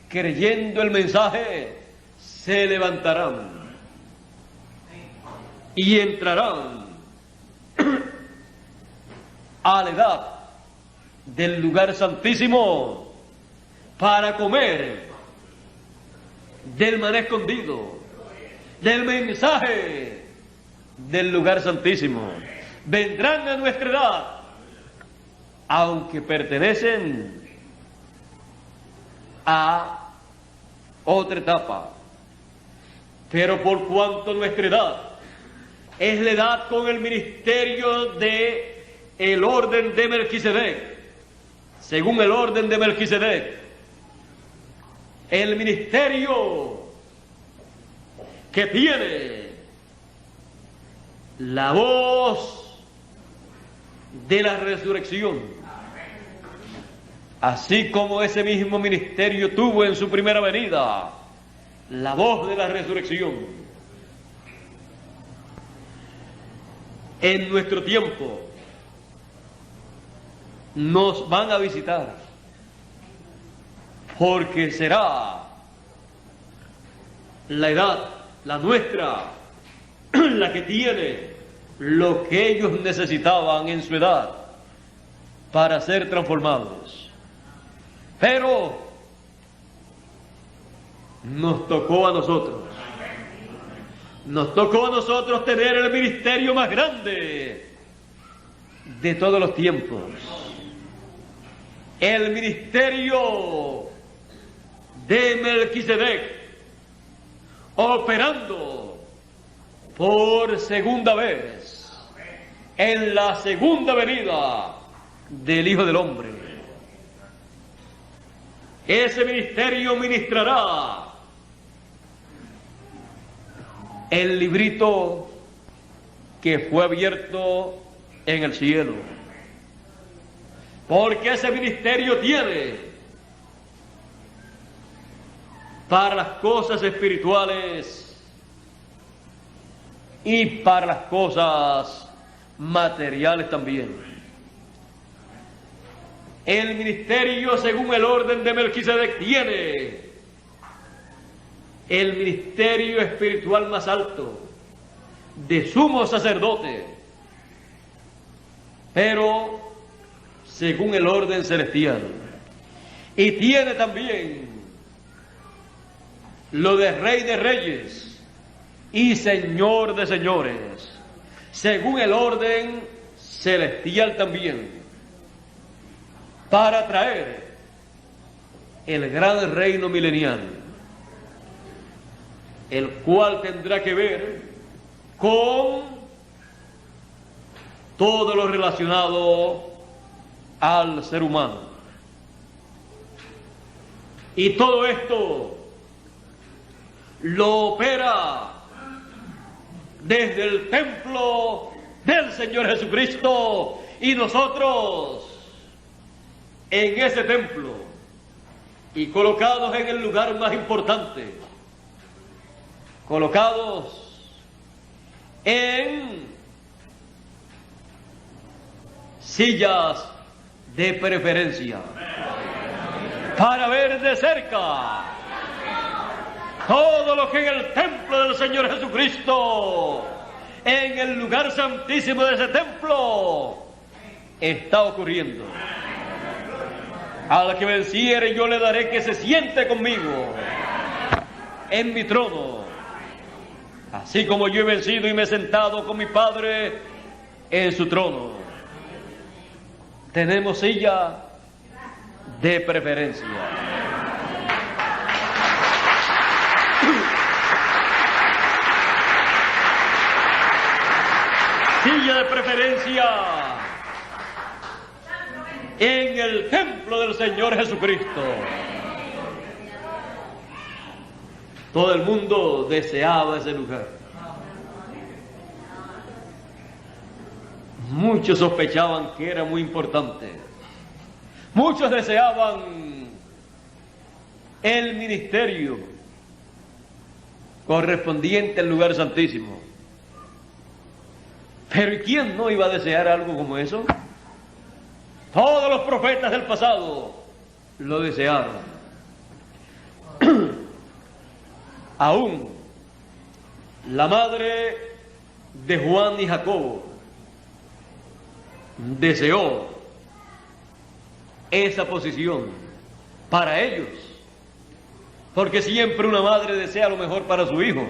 creyendo el mensaje, se levantarán y entrarán a la edad del lugar santísimo para comer del maná escondido, del mensaje del lugar santísimo. Vendrán a nuestra edad, aunque pertenecen a otra etapa, pero por cuanto nuestra edad es la edad con el ministerio de el orden de Melquisedec, según el orden de Melquisedec, el ministerio que tiene la voz de la resurrección, así como ese mismo ministerio tuvo en su primera venida la voz de la resurrección. En nuestro tiempo, nos van a visitar, porque será la edad, la nuestra, la que tiene lo que ellos necesitaban en su edad para ser transformados. Pero nos tocó a nosotros tener el ministerio más grande de todos los tiempos, el ministerio de Melquisedec, operando por segunda vez en la segunda venida del Hijo del Hombre. Ese ministerio ministrará el librito que fue abierto en el cielo, porque ese ministerio tiene para las cosas espirituales y para las cosas materiales también. El ministerio, según el orden de Melquisedec, tiene el ministerio espiritual más alto, de sumo sacerdote, pero según el orden celestial. Y tiene también lo de Rey de Reyes y Señor de Señores, según el orden celestial también, para traer el gran reino milenial, el cual tendrá que ver con todo lo relacionado al ser humano. Y todo esto lo opera desde el templo del Señor Jesucristo, y nosotros en ese templo, y colocados en el lugar más importante, colocados en sillas de preferencia, para ver de cerca todo lo que en el templo del Señor Jesucristo, en el lugar santísimo de ese templo, está ocurriendo. Al que venciere yo le daré que se siente conmigo en mi trono, así como yo he vencido y me he sentado con mi Padre en su trono. Tenemos silla de preferencia. Silla de preferencia en el templo del Señor Jesucristo. Todo el mundo deseaba ese lugar. Muchos sospechaban que era muy importante. Muchos deseaban el ministerio correspondiente al lugar santísimo. Pero ¿y quién no iba a desear algo como eso? Todos los profetas del pasado lo desearon. Aún la madre de Juan y Jacobo deseó esa posición para ellos, porque siempre una madre desea lo mejor para su hijo.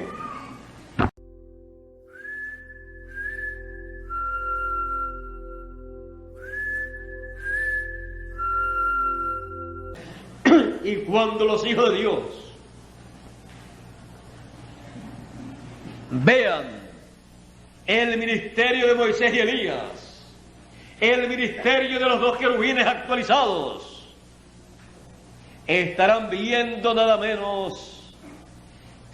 Y cuando los hijos de Dios vean el ministerio de Moisés y Elías, el ministerio de los dos querubines actualizados, estarán viendo nada menos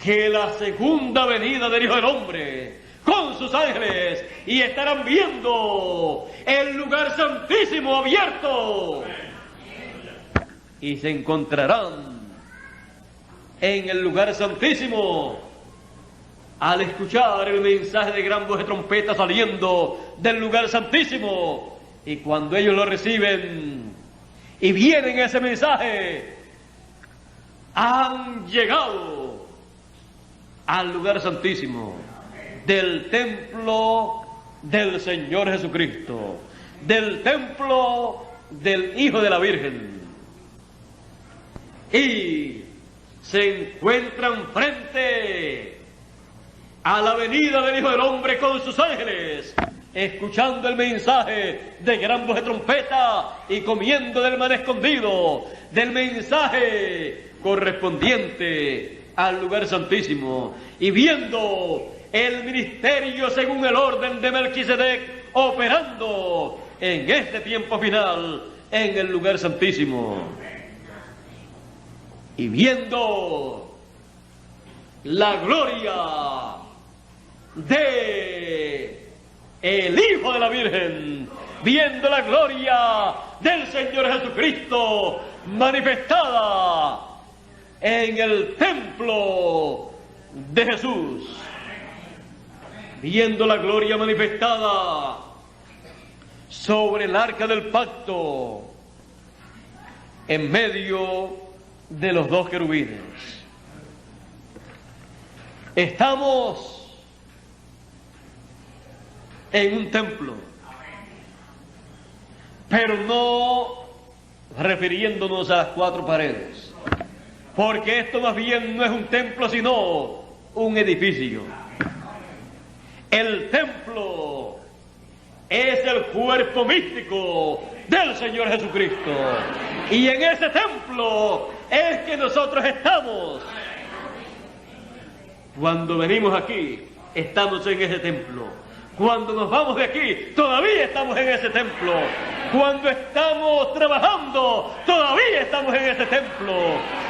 que la segunda venida del Hijo del Hombre con sus ángeles, y estarán viendo el lugar santísimo abierto, y se encontrarán en el lugar santísimo al escuchar el mensaje de gran voz de trompeta saliendo del lugar santísimo, Y cuando ellos lo reciben y vienen ese mensaje, han llegado al lugar santísimo del templo del Señor Jesucristo, del templo del Hijo de la Virgen, y se encuentran frente a la venida del Hijo del Hombre con sus ángeles, escuchando el mensaje de gran voz de trompeta y comiendo del maná escondido, del mensaje correspondiente al lugar santísimo, y viendo el ministerio según el orden de Melquisedec operando en este tiempo final en el lugar santísimo, y viendo la gloria de el Hijo de la Virgen, viendo la gloria del Señor Jesucristo manifestada en el templo de Jesús, viendo la gloria manifestada sobre el arca del pacto en medio de los dos querubines. Estamos en un templo, pero no refiriéndonos a las cuatro paredes, porque esto más bien no es un templo sino un edificio. El templo es el cuerpo místico del Señor Jesucristo, y en ese templo es que nosotros estamos. Cuando venimos aquí, estamos en ese templo. Cuando nos vamos de aquí, todavía estamos en ese templo. Cuando estamos trabajando, todavía estamos en ese templo.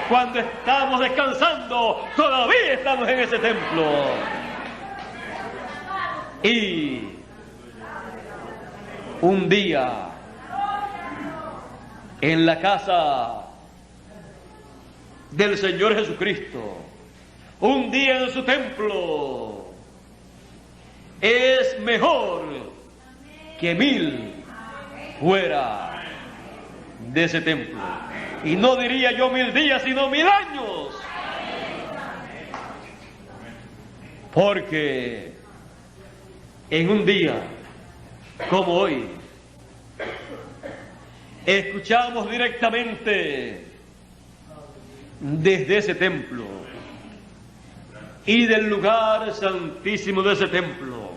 Cuando estamos descansando, todavía estamos en ese templo. Y un día, en la casa del Señor Jesucristo, un día en su templo, es mejor que 1000 fuera de ese templo. Y no diría yo 1000 días, sino 1000 años. Porque en un día como hoy, escuchamos directamente desde ese templo y del lugar santísimo de ese templo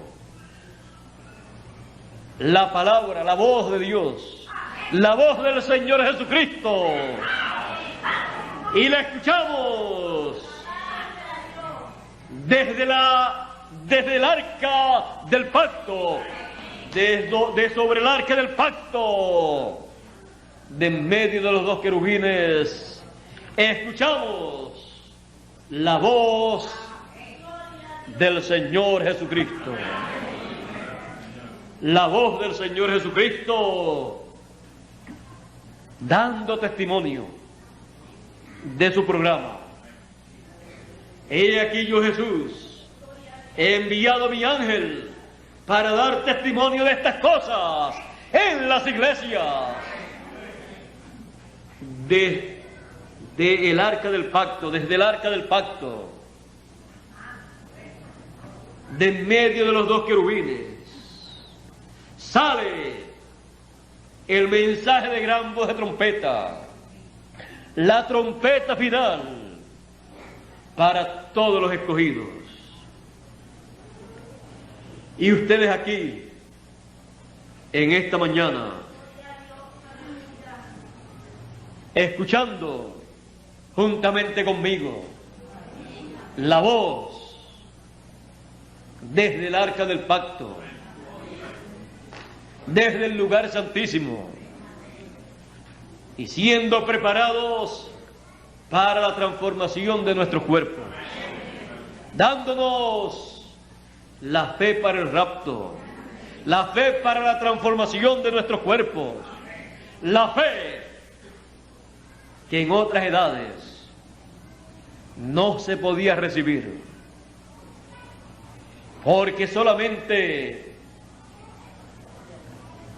la palabra, la voz de Dios, la voz del Señor Jesucristo, y la escuchamos desde el arca del pacto, de sobre el arca del pacto, de en medio de los dos querubines, escuchamos la voz del Señor Jesucristo. La voz del Señor Jesucristo dando testimonio de su programa. He aquí yo, Jesús, he enviado a mi ángel para dar testimonio de estas cosas en las iglesias. Desde el arca del pacto, desde el arca del pacto, de en medio de los dos querubines, sale el mensaje de gran voz de trompeta, la trompeta final para todos los escogidos. Y ustedes aquí, en esta mañana, escuchando juntamente conmigo la voz desde el arca del pacto, desde el lugar santísimo, y siendo preparados para la transformación de nuestros cuerpos, dándonos la fe para el rapto, la fe para la transformación de nuestros cuerpos, la fe que en otras edades no se podía recibir, porque solamente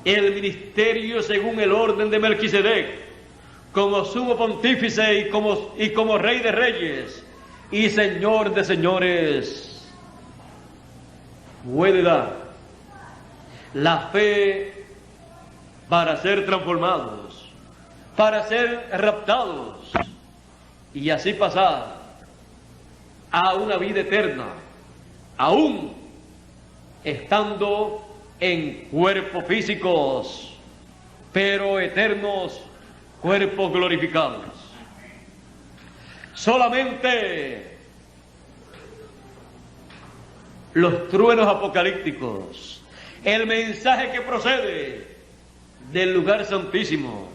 el ministerio según el orden de Melquisedec, como sumo pontífice y como rey de reyes y señor de señores, puede dar la fe para ser transformados, para ser raptados y así pasar a una vida eterna, aún estando en cuerpos físicos, pero eternos cuerpos glorificados. Solamente los truenos apocalípticos, el mensaje que procede del lugar santísimo,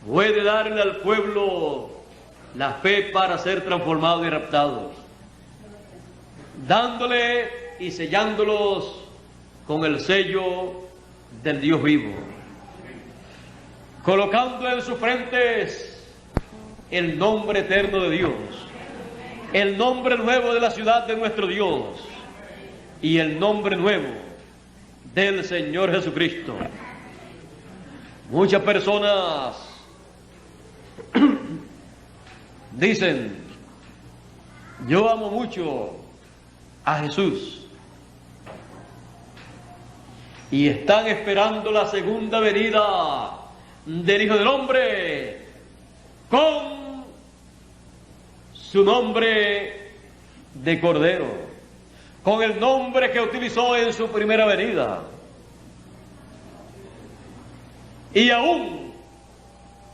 puede darle al pueblo la fe para ser transformados y raptados, dándole y sellándolos con el sello del Dios vivo, colocando en sus frentes el nombre eterno de Dios, el nombre nuevo de la ciudad de nuestro Dios y el nombre nuevo del Señor Jesucristo. Muchas personas dicen: yo amo mucho a Jesús, y están esperando la segunda venida del Hijo del Hombre con su nombre de Cordero, con el nombre que utilizó en su primera venida, y aún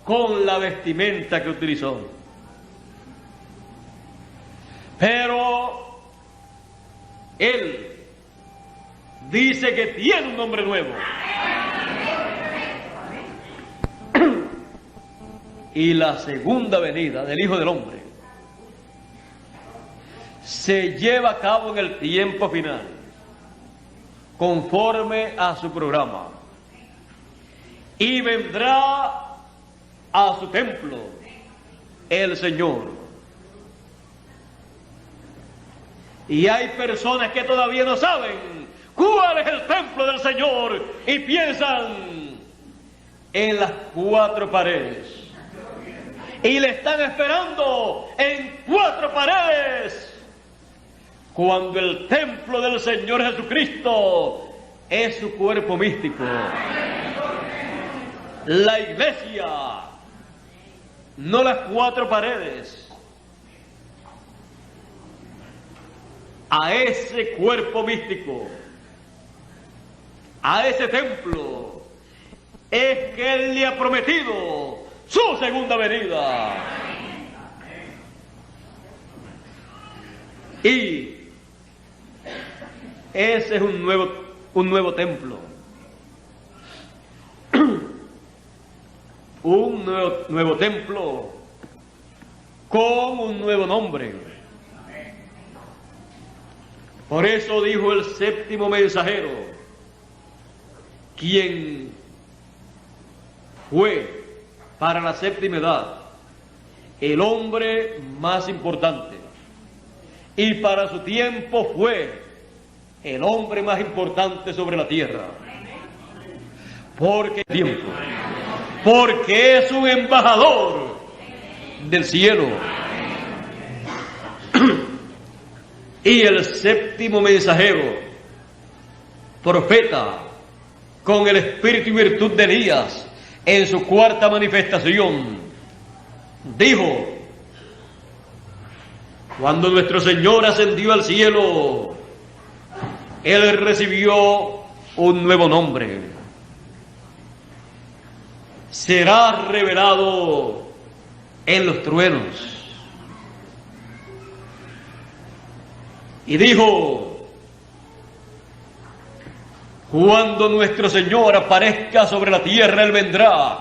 con la vestimenta que utilizó. Pero Él dice que tiene un nombre nuevo. Y la segunda venida del Hijo del Hombre se lleva a cabo en el tiempo final, conforme a su programa. Y vendrá a su templo el Señor. Y hay personas que todavía no saben cuál es el templo del Señor y piensan en las cuatro paredes. Y le están esperando en cuatro paredes, cuando el templo del Señor Jesucristo es su cuerpo místico. La iglesia, no las cuatro paredes. A ese cuerpo místico, a ese templo, es que Él le ha prometido su segunda venida. Y ese es un nuevo templo, un nuevo templo con un nuevo nombre. Por eso dijo el séptimo mensajero, quien fue para la séptima edad el hombre más importante, y para su tiempo fue el hombre más importante sobre la tierra, porque es un embajador del cielo. Y el séptimo mensajero, profeta, con el espíritu y virtud de Elías, en su cuarta manifestación, dijo: cuando nuestro Señor ascendió al cielo, Él recibió un nuevo nombre. Será revelado en los truenos. Y dijo: cuando nuestro Señor aparezca sobre la tierra, Él vendrá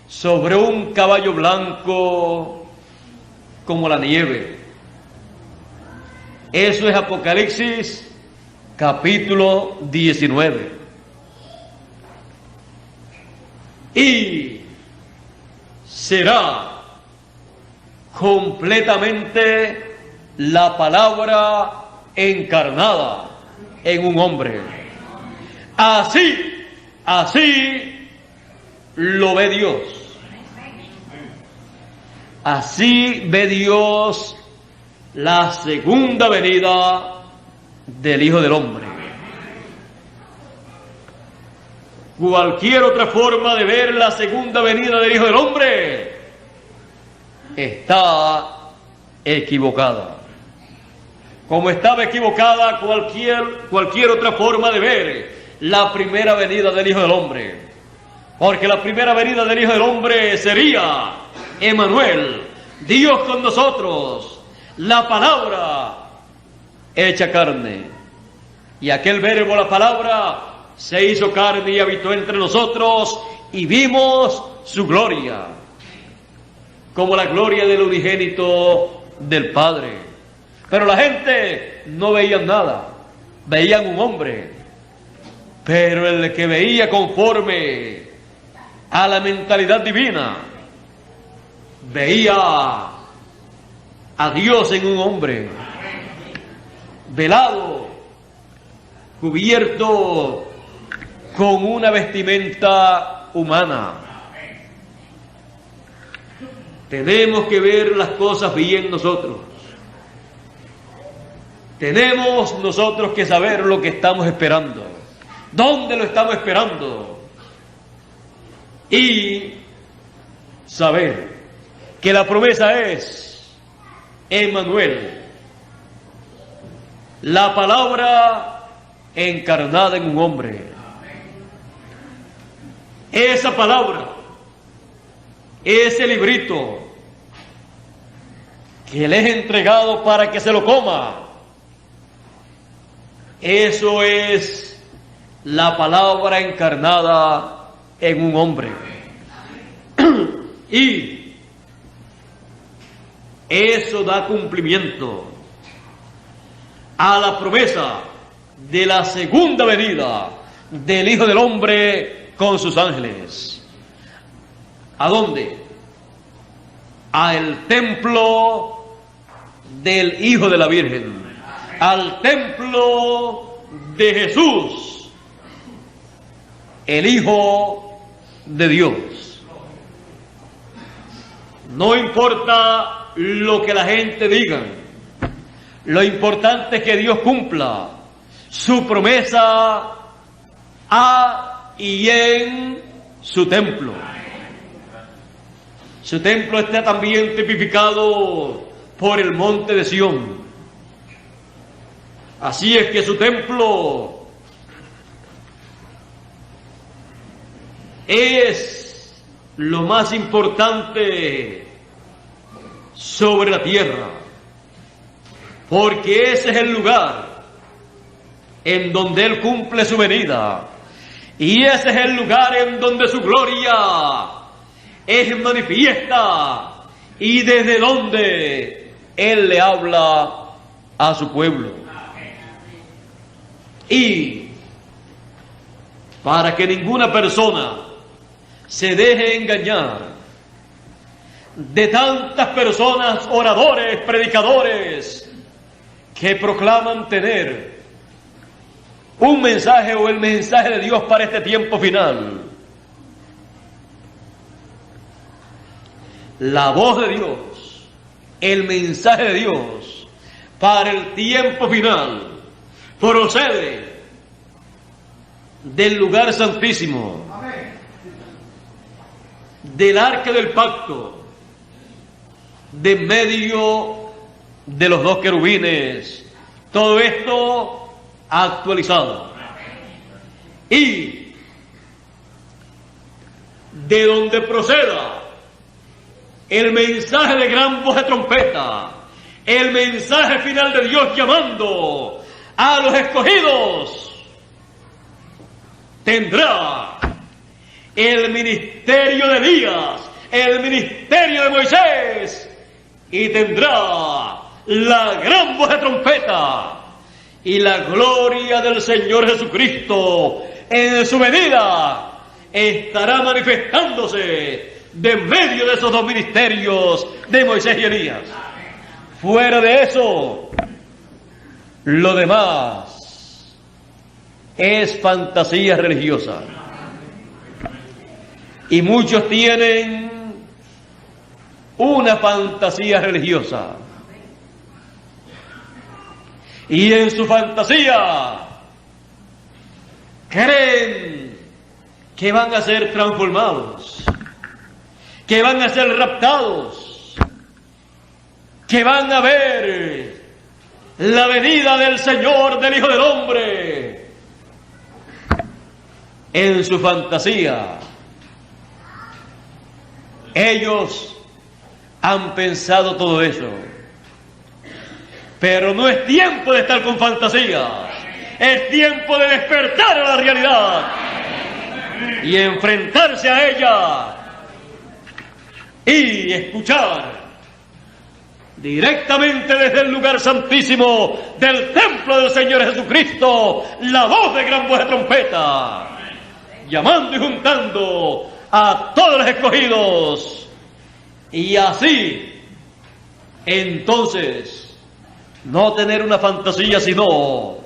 sobre un caballo blanco como la nieve. Eso es Apocalipsis capítulo 19. Y será completamente la palabra encarnada en un hombre. Así Así lo ve Dios. Así ve Dios la segunda venida del Hijo del Hombre. Cualquier otra forma de ver la segunda venida del Hijo del Hombre está equivocada. Como estaba equivocada cualquier otra forma de ver la primera venida del Hijo del Hombre. Porque la primera venida del Hijo del Hombre sería Emmanuel, Dios con nosotros, la palabra hecha carne. Y aquel verbo, la palabra, se hizo carne y habitó entre nosotros y vimos su gloria, como la gloria del unigénito del Padre. Pero la gente no veía nada, veían un hombre. Pero el que veía conforme a la mentalidad divina, veía a Dios en un hombre, velado, cubierto con una vestimenta humana. Tenemos que ver las cosas bien nosotros. Tenemos nosotros que saber lo que estamos esperando, dónde lo estamos esperando, y saber que la promesa es Emmanuel, la palabra encarnada en un hombre. Esa palabra, ese librito que le he entregado para que se lo coma, eso es la palabra encarnada en un hombre. Y eso da cumplimiento a la promesa de la segunda venida del Hijo del Hombre con sus ángeles. ¿A dónde? Al templo del Hijo de la Virgen, al templo de Jesús, el Hijo de Dios. No importa lo que la gente diga, lo importante es que Dios cumpla su promesa a y en su templo. Su templo está también tipificado por el monte de Sión. Así es que su templo es lo más importante sobre la tierra, porque ese es el lugar en donde Él cumple su venida, y ese es el lugar en donde su gloria es manifiesta, y desde donde Él le habla a su pueblo. Y para que ninguna persona se deje engañar de tantas personas, oradores, predicadores, que proclaman tener un mensaje o el mensaje de Dios para este tiempo final. La voz de Dios, el mensaje de Dios para el tiempo final procede del lugar santísimo, del arca del pacto, de medio de los dos querubines. Todo esto actualizado. Y de donde proceda el mensaje de gran voz de trompeta, el mensaje final de Dios llamando a los escogidos, tendrá el ministerio de Elías, el ministerio de Moisés, y tendrá la gran voz de trompeta, y la gloria del Señor Jesucristo en su venida estará manifestándose de medio de esos dos ministerios de Moisés y Elías. Fuera de eso, lo demás es fantasía religiosa. Y muchos tienen una fantasía religiosa. Y en su fantasía creen que van a ser transformados, que van a ser raptados, que van a ver la venida del Señor, del Hijo del Hombre. En su fantasía, ellos han pensado todo eso. Pero no es tiempo de estar con fantasía. Es tiempo de despertar a la realidad y enfrentarse a ella y escuchar directamente desde el lugar santísimo del templo del Señor Jesucristo la voz de gran voz de trompeta, llamando y juntando a todos los escogidos. Y así, entonces, no tener una fantasía, sino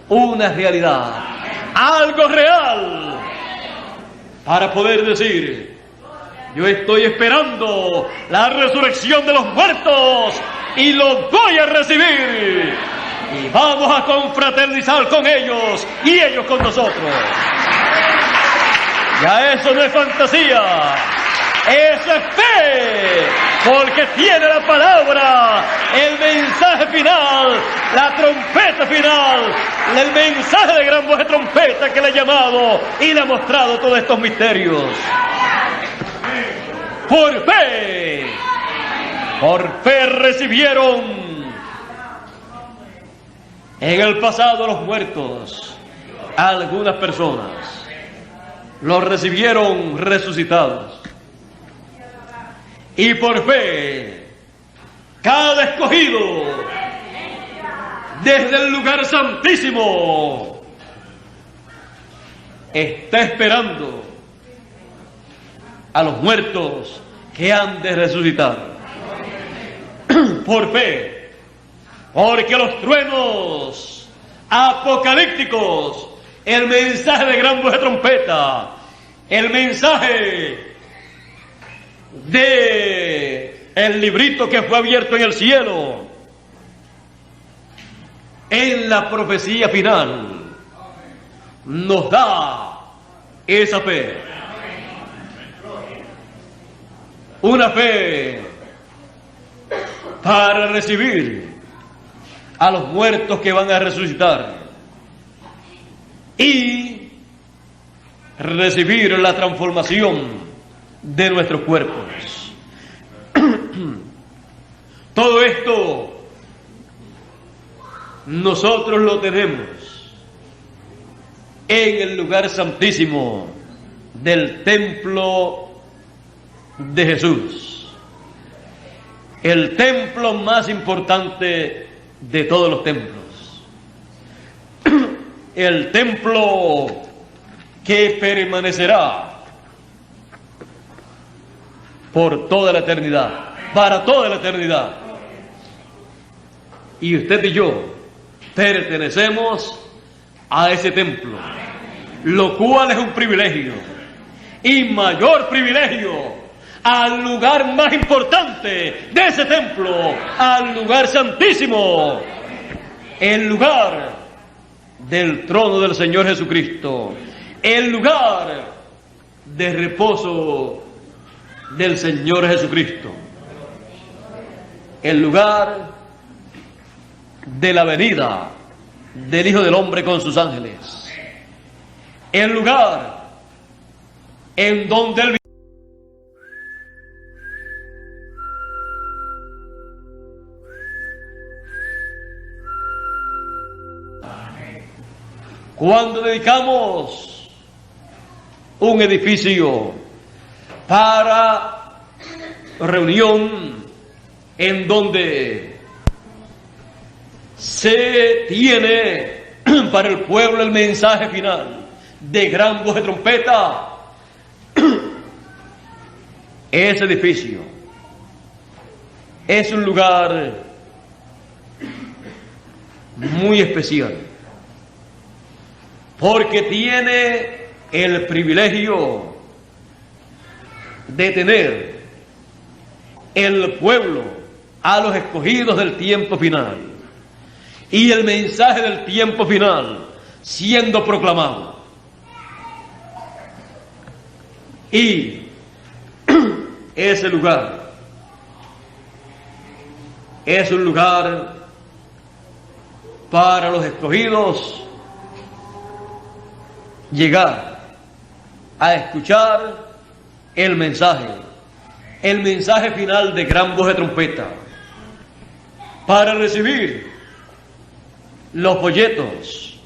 una realidad, algo real, para poder decir: yo estoy esperando la resurrección de los muertos y los voy a recibir. Y vamos a confraternizar con ellos y ellos con nosotros. Ya eso no es fantasía, eso es fe, porque tiene la palabra, el mensaje final, la trompeta final, el mensaje de gran voz de trompeta que le ha llamado y le ha mostrado todos estos misterios. Por fe recibieron en el pasado los muertos, algunas personas los recibieron resucitados. Y por fe, cada escogido, desde el lugar santísimo, está esperando a los muertos que han de resucitar. Por fe, porque los truenos apocalípticos, el mensaje de gran voz de trompeta, el mensaje de el librito que fue abierto en el cielo, en la profecía final, nos da esa fe. Una fe para recibir a los muertos que van a resucitar y recibir la transformación de nuestros cuerpos. Todo esto nosotros lo tenemos en el lugar santísimo del templo de Jesús, el templo más importante de todos los templos, el templo que permanecerá por toda la eternidad, para toda la eternidad. Y usted y yo pertenecemos a ese templo, lo cual es un privilegio, y mayor privilegio al lugar más importante de ese templo, al lugar santísimo, el lugar del trono del Señor Jesucristo, el lugar de reposo del Señor Jesucristo, el lugar de la venida del Hijo del Hombre con sus ángeles, el lugar en donde Él cuando dedicamos un edificio para reunión en donde se tiene para el pueblo el mensaje final de gran voz de trompeta, ese edificio es un lugar muy especial, porque tiene el privilegio de tener el pueblo a los escogidos del tiempo final y el mensaje del tiempo final siendo proclamado. Y ese lugar es un lugar para los escogidos llegar a escuchar el mensaje final de gran voz de trompeta, para recibir los folletos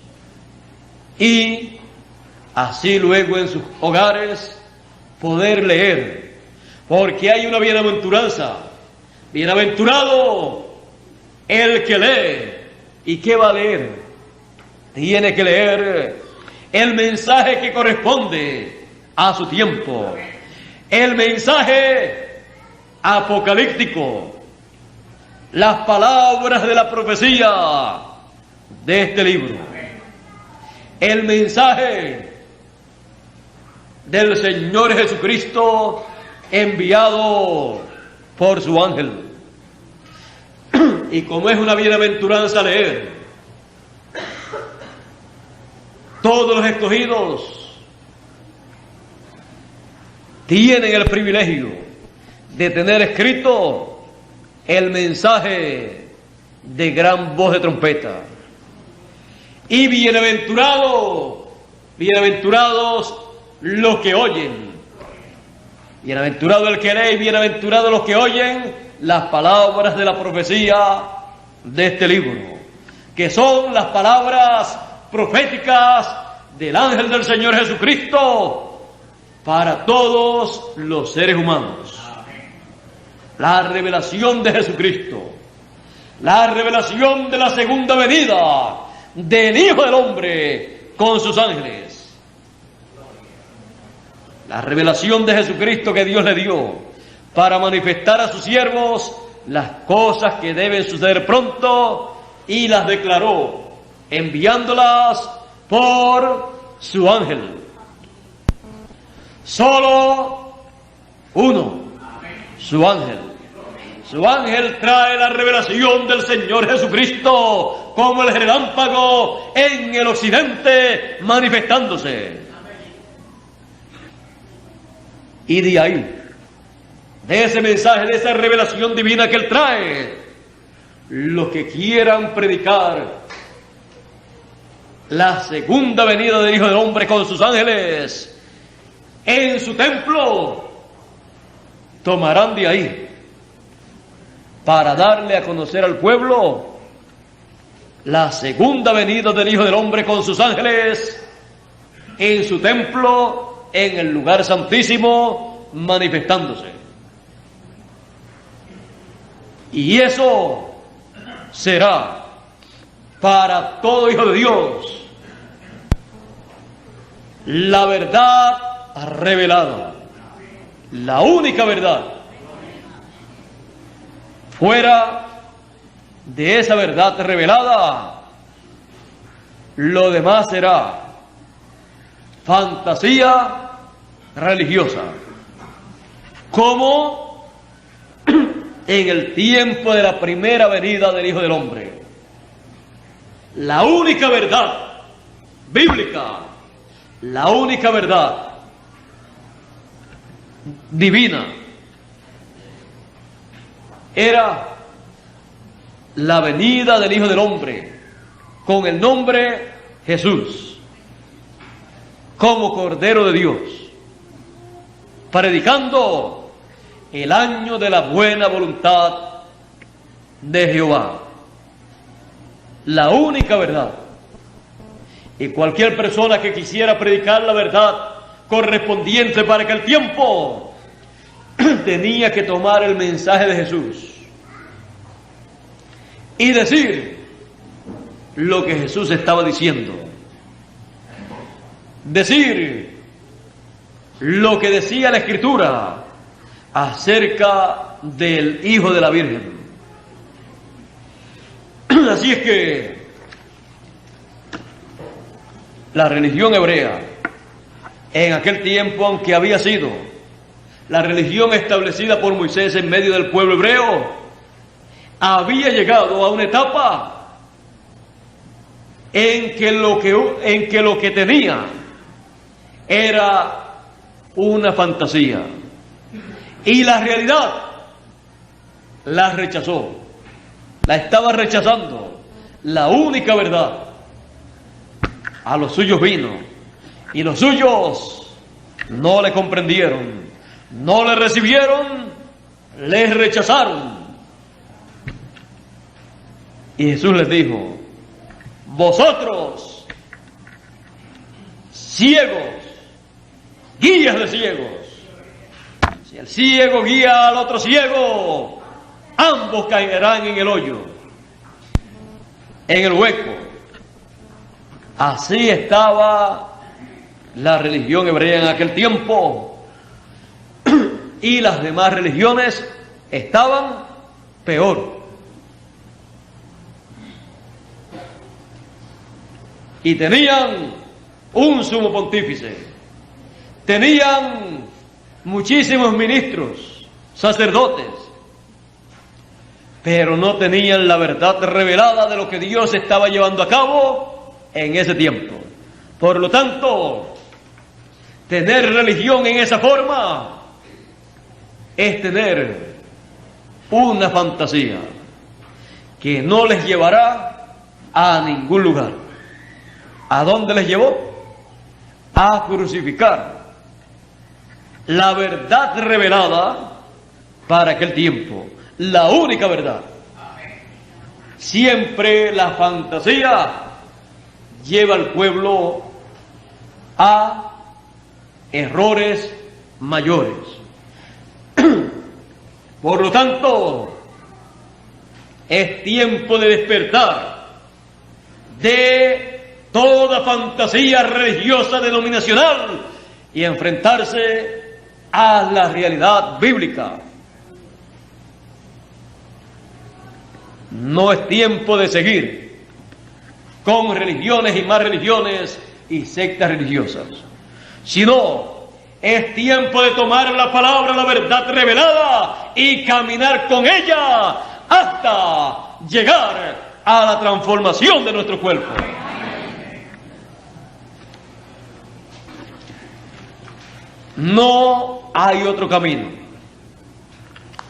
y así luego en sus hogares poder leer, porque hay una bienaventuranza. Bienaventurado el que lee. ¿Y qué va a leer? Tiene que leer el mensaje que corresponde a su tiempo, el mensaje apocalíptico, las palabras de la profecía de este libro, el mensaje del Señor Jesucristo enviado por su ángel. Y como es una bienaventuranza leer, todos los escogidos tienen el privilegio de tener escrito el mensaje de gran voz de trompeta. Y bienaventurados los que oyen. Bienaventurado el que lee y bienaventurados los que oyen las palabras de la profecía de este libro, que son las palabras proféticas del ángel del Señor Jesucristo para todos los seres humanos. La revelación de Jesucristo, la revelación de la segunda venida del Hijo del Hombre con sus ángeles, la revelación de Jesucristo que Dios le dio para manifestar a sus siervos las cosas que deben suceder pronto, y las declaró enviándolas por su ángel. Solo uno, su ángel. Su ángel trae la revelación del Señor Jesucristo como el relámpago en el occidente manifestándose. Y de ahí, de ese mensaje, de esa revelación divina que Él trae, los que quieran predicar la segunda venida del Hijo del Hombre con sus ángeles en su templo, tomarán de ahí para darle a conocer al pueblo la segunda venida del Hijo del Hombre con sus ángeles en su templo, en el lugar santísimo, manifestándose. Y eso será para todo hijo de Dios la verdad revelada, la única verdad. Fuera de esa verdad revelada, lo demás será fantasía religiosa, como en el tiempo de la primera venida del Hijo del Hombre. La única verdad bíblica, la única verdad divina, era la venida del Hijo del Hombre con el nombre Jesús, como Cordero de Dios, predicando el año de la buena voluntad de Jehová. La única verdad. Y cualquier persona que quisiera predicar la verdad correspondiente para aquel tiempo tenía que tomar el mensaje de Jesús y decir lo que Jesús estaba diciendo, decir lo que decía la Escritura acerca del Hijo de la Virgen. Así es que la religión hebrea en aquel tiempo, aunque había sido la religión establecida por Moisés en medio del pueblo hebreo, había llegado a una etapa en que lo que tenía era una fantasía, y la realidad la rechazó, la estaba rechazando, la única verdad. A los suyos vino, y los suyos no le comprendieron, no le recibieron, le rechazaron. Y Jesús les dijo: vosotros, ciegos, guías de ciegos, si el ciego guía al otro ciego, ambos caerán en el hoyo, en el hueco. Así estaba la religión hebrea en aquel tiempo, y las demás religiones estaban peor. Y tenían un sumo pontífice, tenían muchísimos ministros, sacerdotes, pero no tenían la verdad revelada de lo que Dios estaba llevando a cabo en ese tiempo. Por lo tanto, tener religión en esa forma es tener una fantasía que no les llevará a ningún lugar. ¿A dónde les llevó? A crucificar la verdad revelada para aquel tiempo, la única verdad. Siempre la fantasía lleva al pueblo a errores mayores. Por lo tanto, es tiempo de despertar de toda fantasía religiosa denominacional y enfrentarse a la realidad bíblica. No es tiempo de seguir con religiones y más religiones y sectas religiosas, sino es tiempo de tomar la palabra, la verdad revelada, y caminar con ella hasta llegar a la transformación de nuestro cuerpo. No hay otro camino.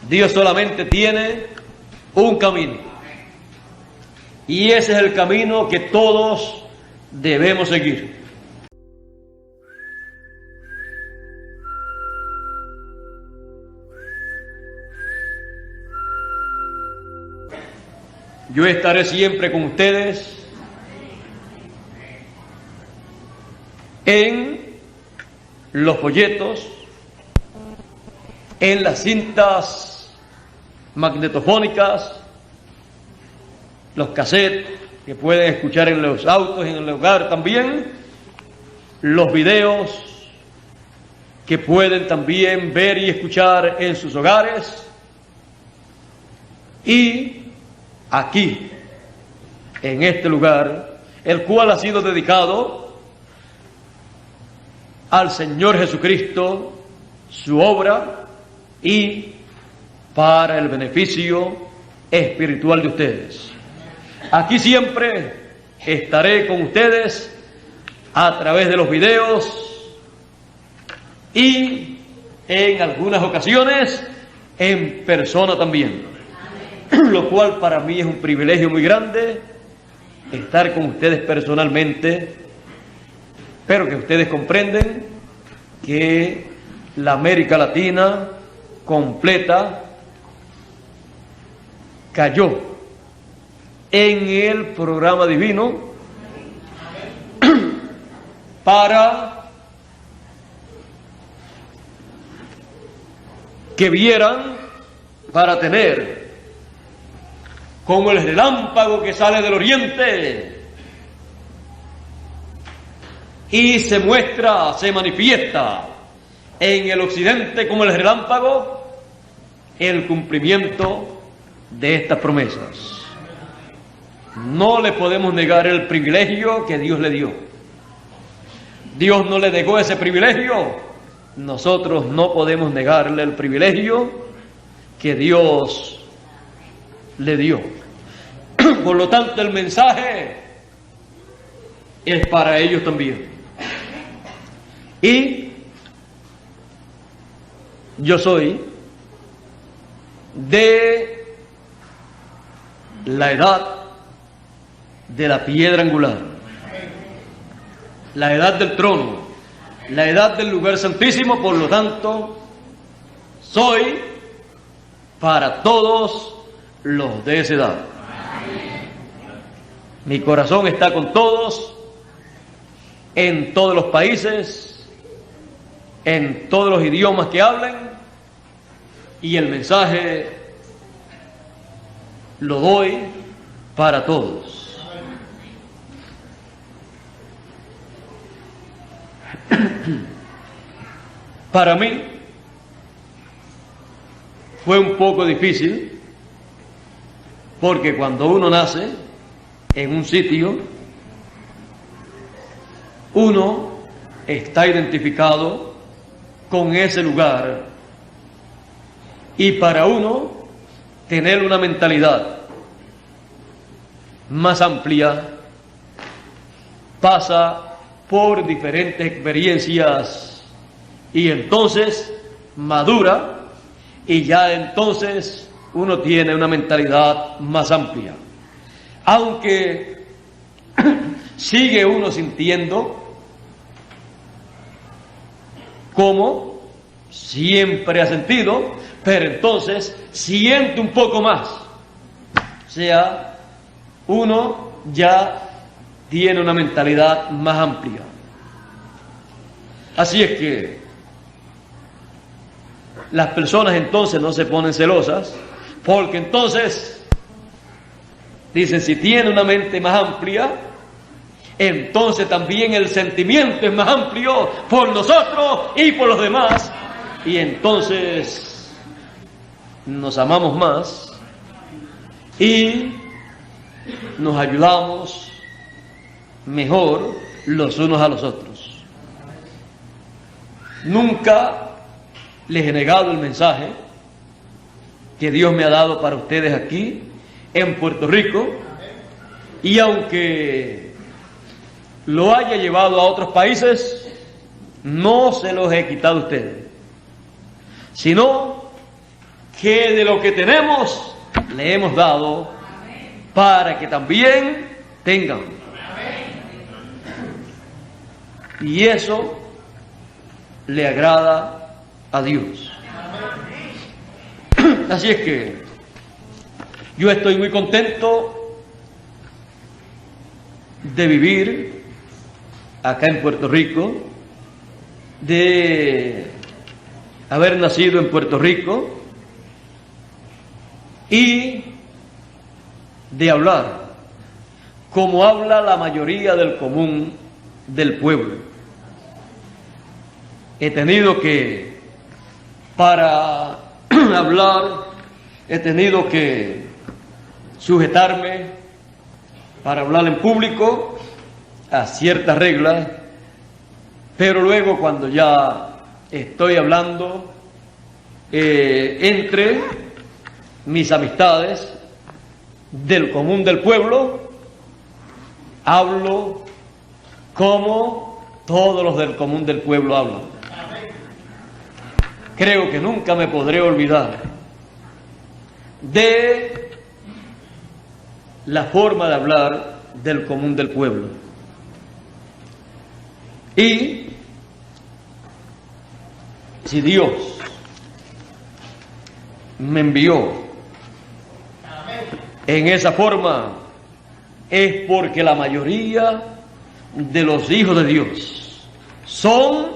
Dios solamente tiene un camino, y ese es el camino que todos debemos seguir. Yo estaré siempre con ustedes en los folletos, en las cintas magnetofónicas, los cassettes que pueden escuchar en los autos, en el hogar también, los videos que pueden también ver y escuchar en sus hogares, y aquí, en este lugar, el cual ha sido dedicado al Señor Jesucristo, su obra, y para el beneficio espiritual de ustedes. Aquí siempre estaré con ustedes a través de los videos y en algunas ocasiones en persona también, lo cual para mí es un privilegio muy grande estar con ustedes personalmente, pero que ustedes comprenden que la América Latina completa cayó en el programa divino para que vieran, para tener como el relámpago que sale del oriente y se muestra, se manifiesta en el occidente como el relámpago, el cumplimiento de estas promesas. No le podemos negar el privilegio que Dios le dio. Dios no le negó ese privilegio nosotros no podemos negarle el privilegio que Dios le dio. Por lo tanto, el mensaje es para ellos también. Y yo soy de la edad de la piedra angular, la edad del trono, la edad del lugar santísimo. Por lo tanto, soy para todos los de esa edad. Mi corazón está con todos, en todos los países, en todos los idiomas que hablen, y el mensaje lo doy para todos. Para mí fue un poco difícil, porque cuando uno nace en un sitio, uno está identificado con ese lugar, y para uno tener una mentalidad más amplia pasa por diferentes experiencias, y entonces madura, y ya entonces uno tiene una mentalidad más amplia. Aunque sigue uno sintiendo como siempre ha sentido, pero entonces siente un poco más. O sea, uno ya tiene una mentalidad más amplia. Así es que las personas entonces no se ponen celosas, porque entonces dicen, si tiene una mente más amplia, entonces también el sentimiento es más amplio por nosotros y por los demás, y entonces nos amamos más y nos ayudamos mejor los unos a los otros. Nunca les he negado el mensaje que Dios me ha dado para ustedes aquí en Puerto Rico, y aunque lo haya llevado a otros países, no se los he quitado a ustedes, sino que de lo que tenemos le hemos dado para que también tengan. Y eso le agrada a Dios. Así es que yo estoy muy contento de vivir acá en Puerto Rico, de haber nacido en Puerto Rico y de hablar como habla la mayoría del común del pueblo. He tenido que, para hablar, he tenido que sujetarme para hablar en público a ciertas reglas, pero luego cuando ya estoy hablando entre mis amistades del común del pueblo, hablo como todos los del común del pueblo hablan. Creo que nunca me podré olvidar de la forma de hablar del común del pueblo. Y si Dios me envió en esa forma, es porque la mayoría de los hijos de Dios son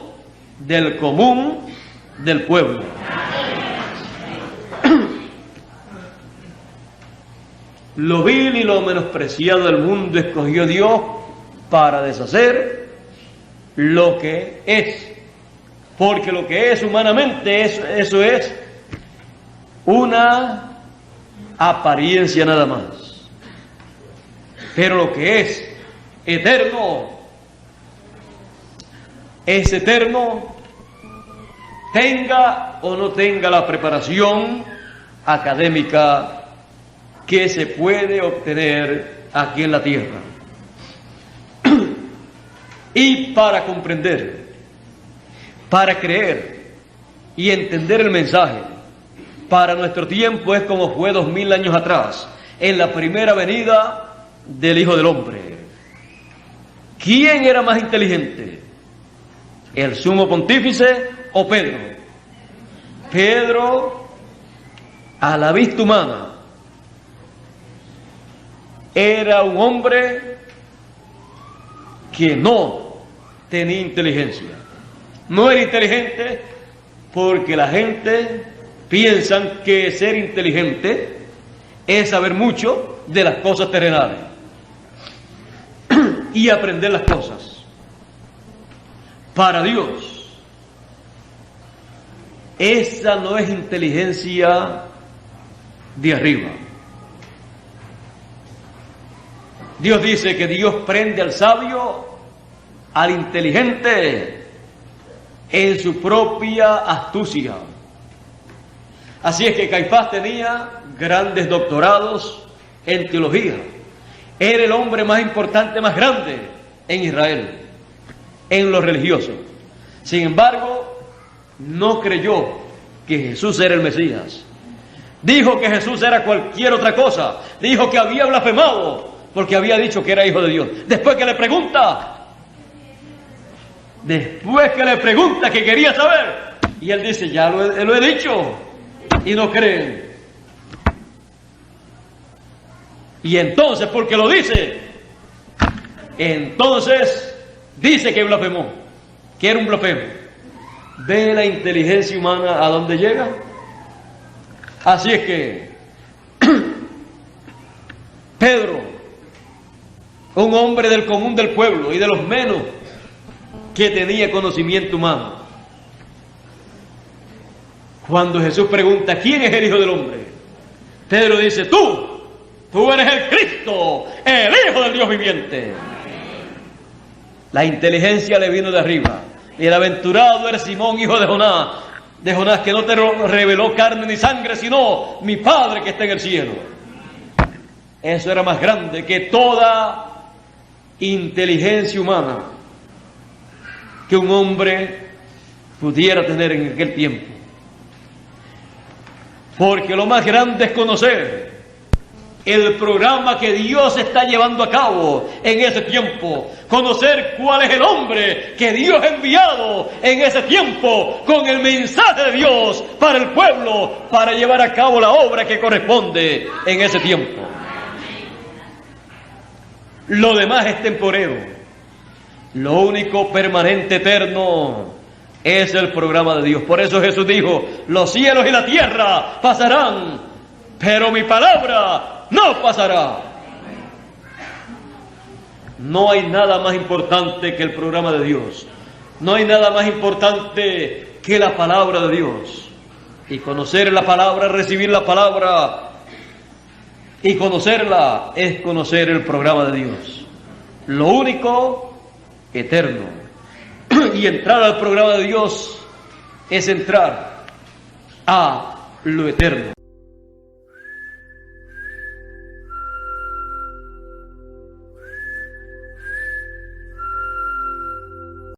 del común del pueblo. Lo vil y lo menospreciado del mundo escogió Dios para deshacer lo que es, porque lo que es humanamente, eso es una apariencia nada más, pero lo que es eterno tenga o no tenga la preparación académica que se puede obtener aquí en la tierra. Y para comprender, para creer y entender el mensaje, para nuestro tiempo es como fue 2000 años atrás, en la primera venida del Hijo del Hombre. ¿Quién era más inteligente? ¿El sumo pontífice o Pedro? Pedro, a la vista humana, era un hombre que no tenía inteligencia. No era inteligente porque la gente piensa que ser inteligente es saber mucho de las cosas terrenales y aprender las cosas. Para Dios, esa no es inteligencia de arriba. Dios dice que Dios prende al sabio, al inteligente, en su propia astucia. Así es que Caifás tenía grandes doctorados en teología. Era el hombre más importante, más grande en Israel, en lo religioso. Sin embargo, no creyó que Jesús era el Mesías. Dijo que Jesús era cualquier otra cosa. Dijo que había blasfemado porque había dicho que era hijo de Dios. Después que le pregunta que quería saber, y él dice, ya lo he dicho, y no creen. Y entonces, porque lo dice, entonces dice que blasfemó, que era un blasfemo. ¿Ve la inteligencia humana a dónde llega? Así es que Pedro, un hombre del común del pueblo y de los menos que tenía conocimiento humano, cuando Jesús pregunta ¿quién es el Hijo del Hombre?, Pedro dice, tú eres el Cristo, el Hijo del Dios viviente. La inteligencia le vino de arriba. Bienaventurado eres Simón, hijo de Jonás, que no te reveló carne ni sangre, sino mi Padre que está en el cielo. Eso era más grande que toda inteligencia humana que un hombre pudiera tener en aquel tiempo. Porque lo más grande es conocer el programa que Dios está llevando a cabo en ese tiempo. Conocer cuál es el hombre que Dios ha enviado en ese tiempo con el mensaje de Dios para el pueblo, para llevar a cabo la obra que corresponde en ese tiempo. Lo demás es temporero. Lo único permanente, eterno, es el programa de Dios. Por eso Jesús dijo, los cielos y la tierra pasarán, pero mi palabra no pasará. No hay nada más importante que el programa de Dios. No hay nada más importante que la palabra de Dios. Y conocer la palabra, recibir la palabra y conocerla es conocer el programa de Dios. Lo único eterno. Y entrar al programa de Dios es entrar a lo eterno.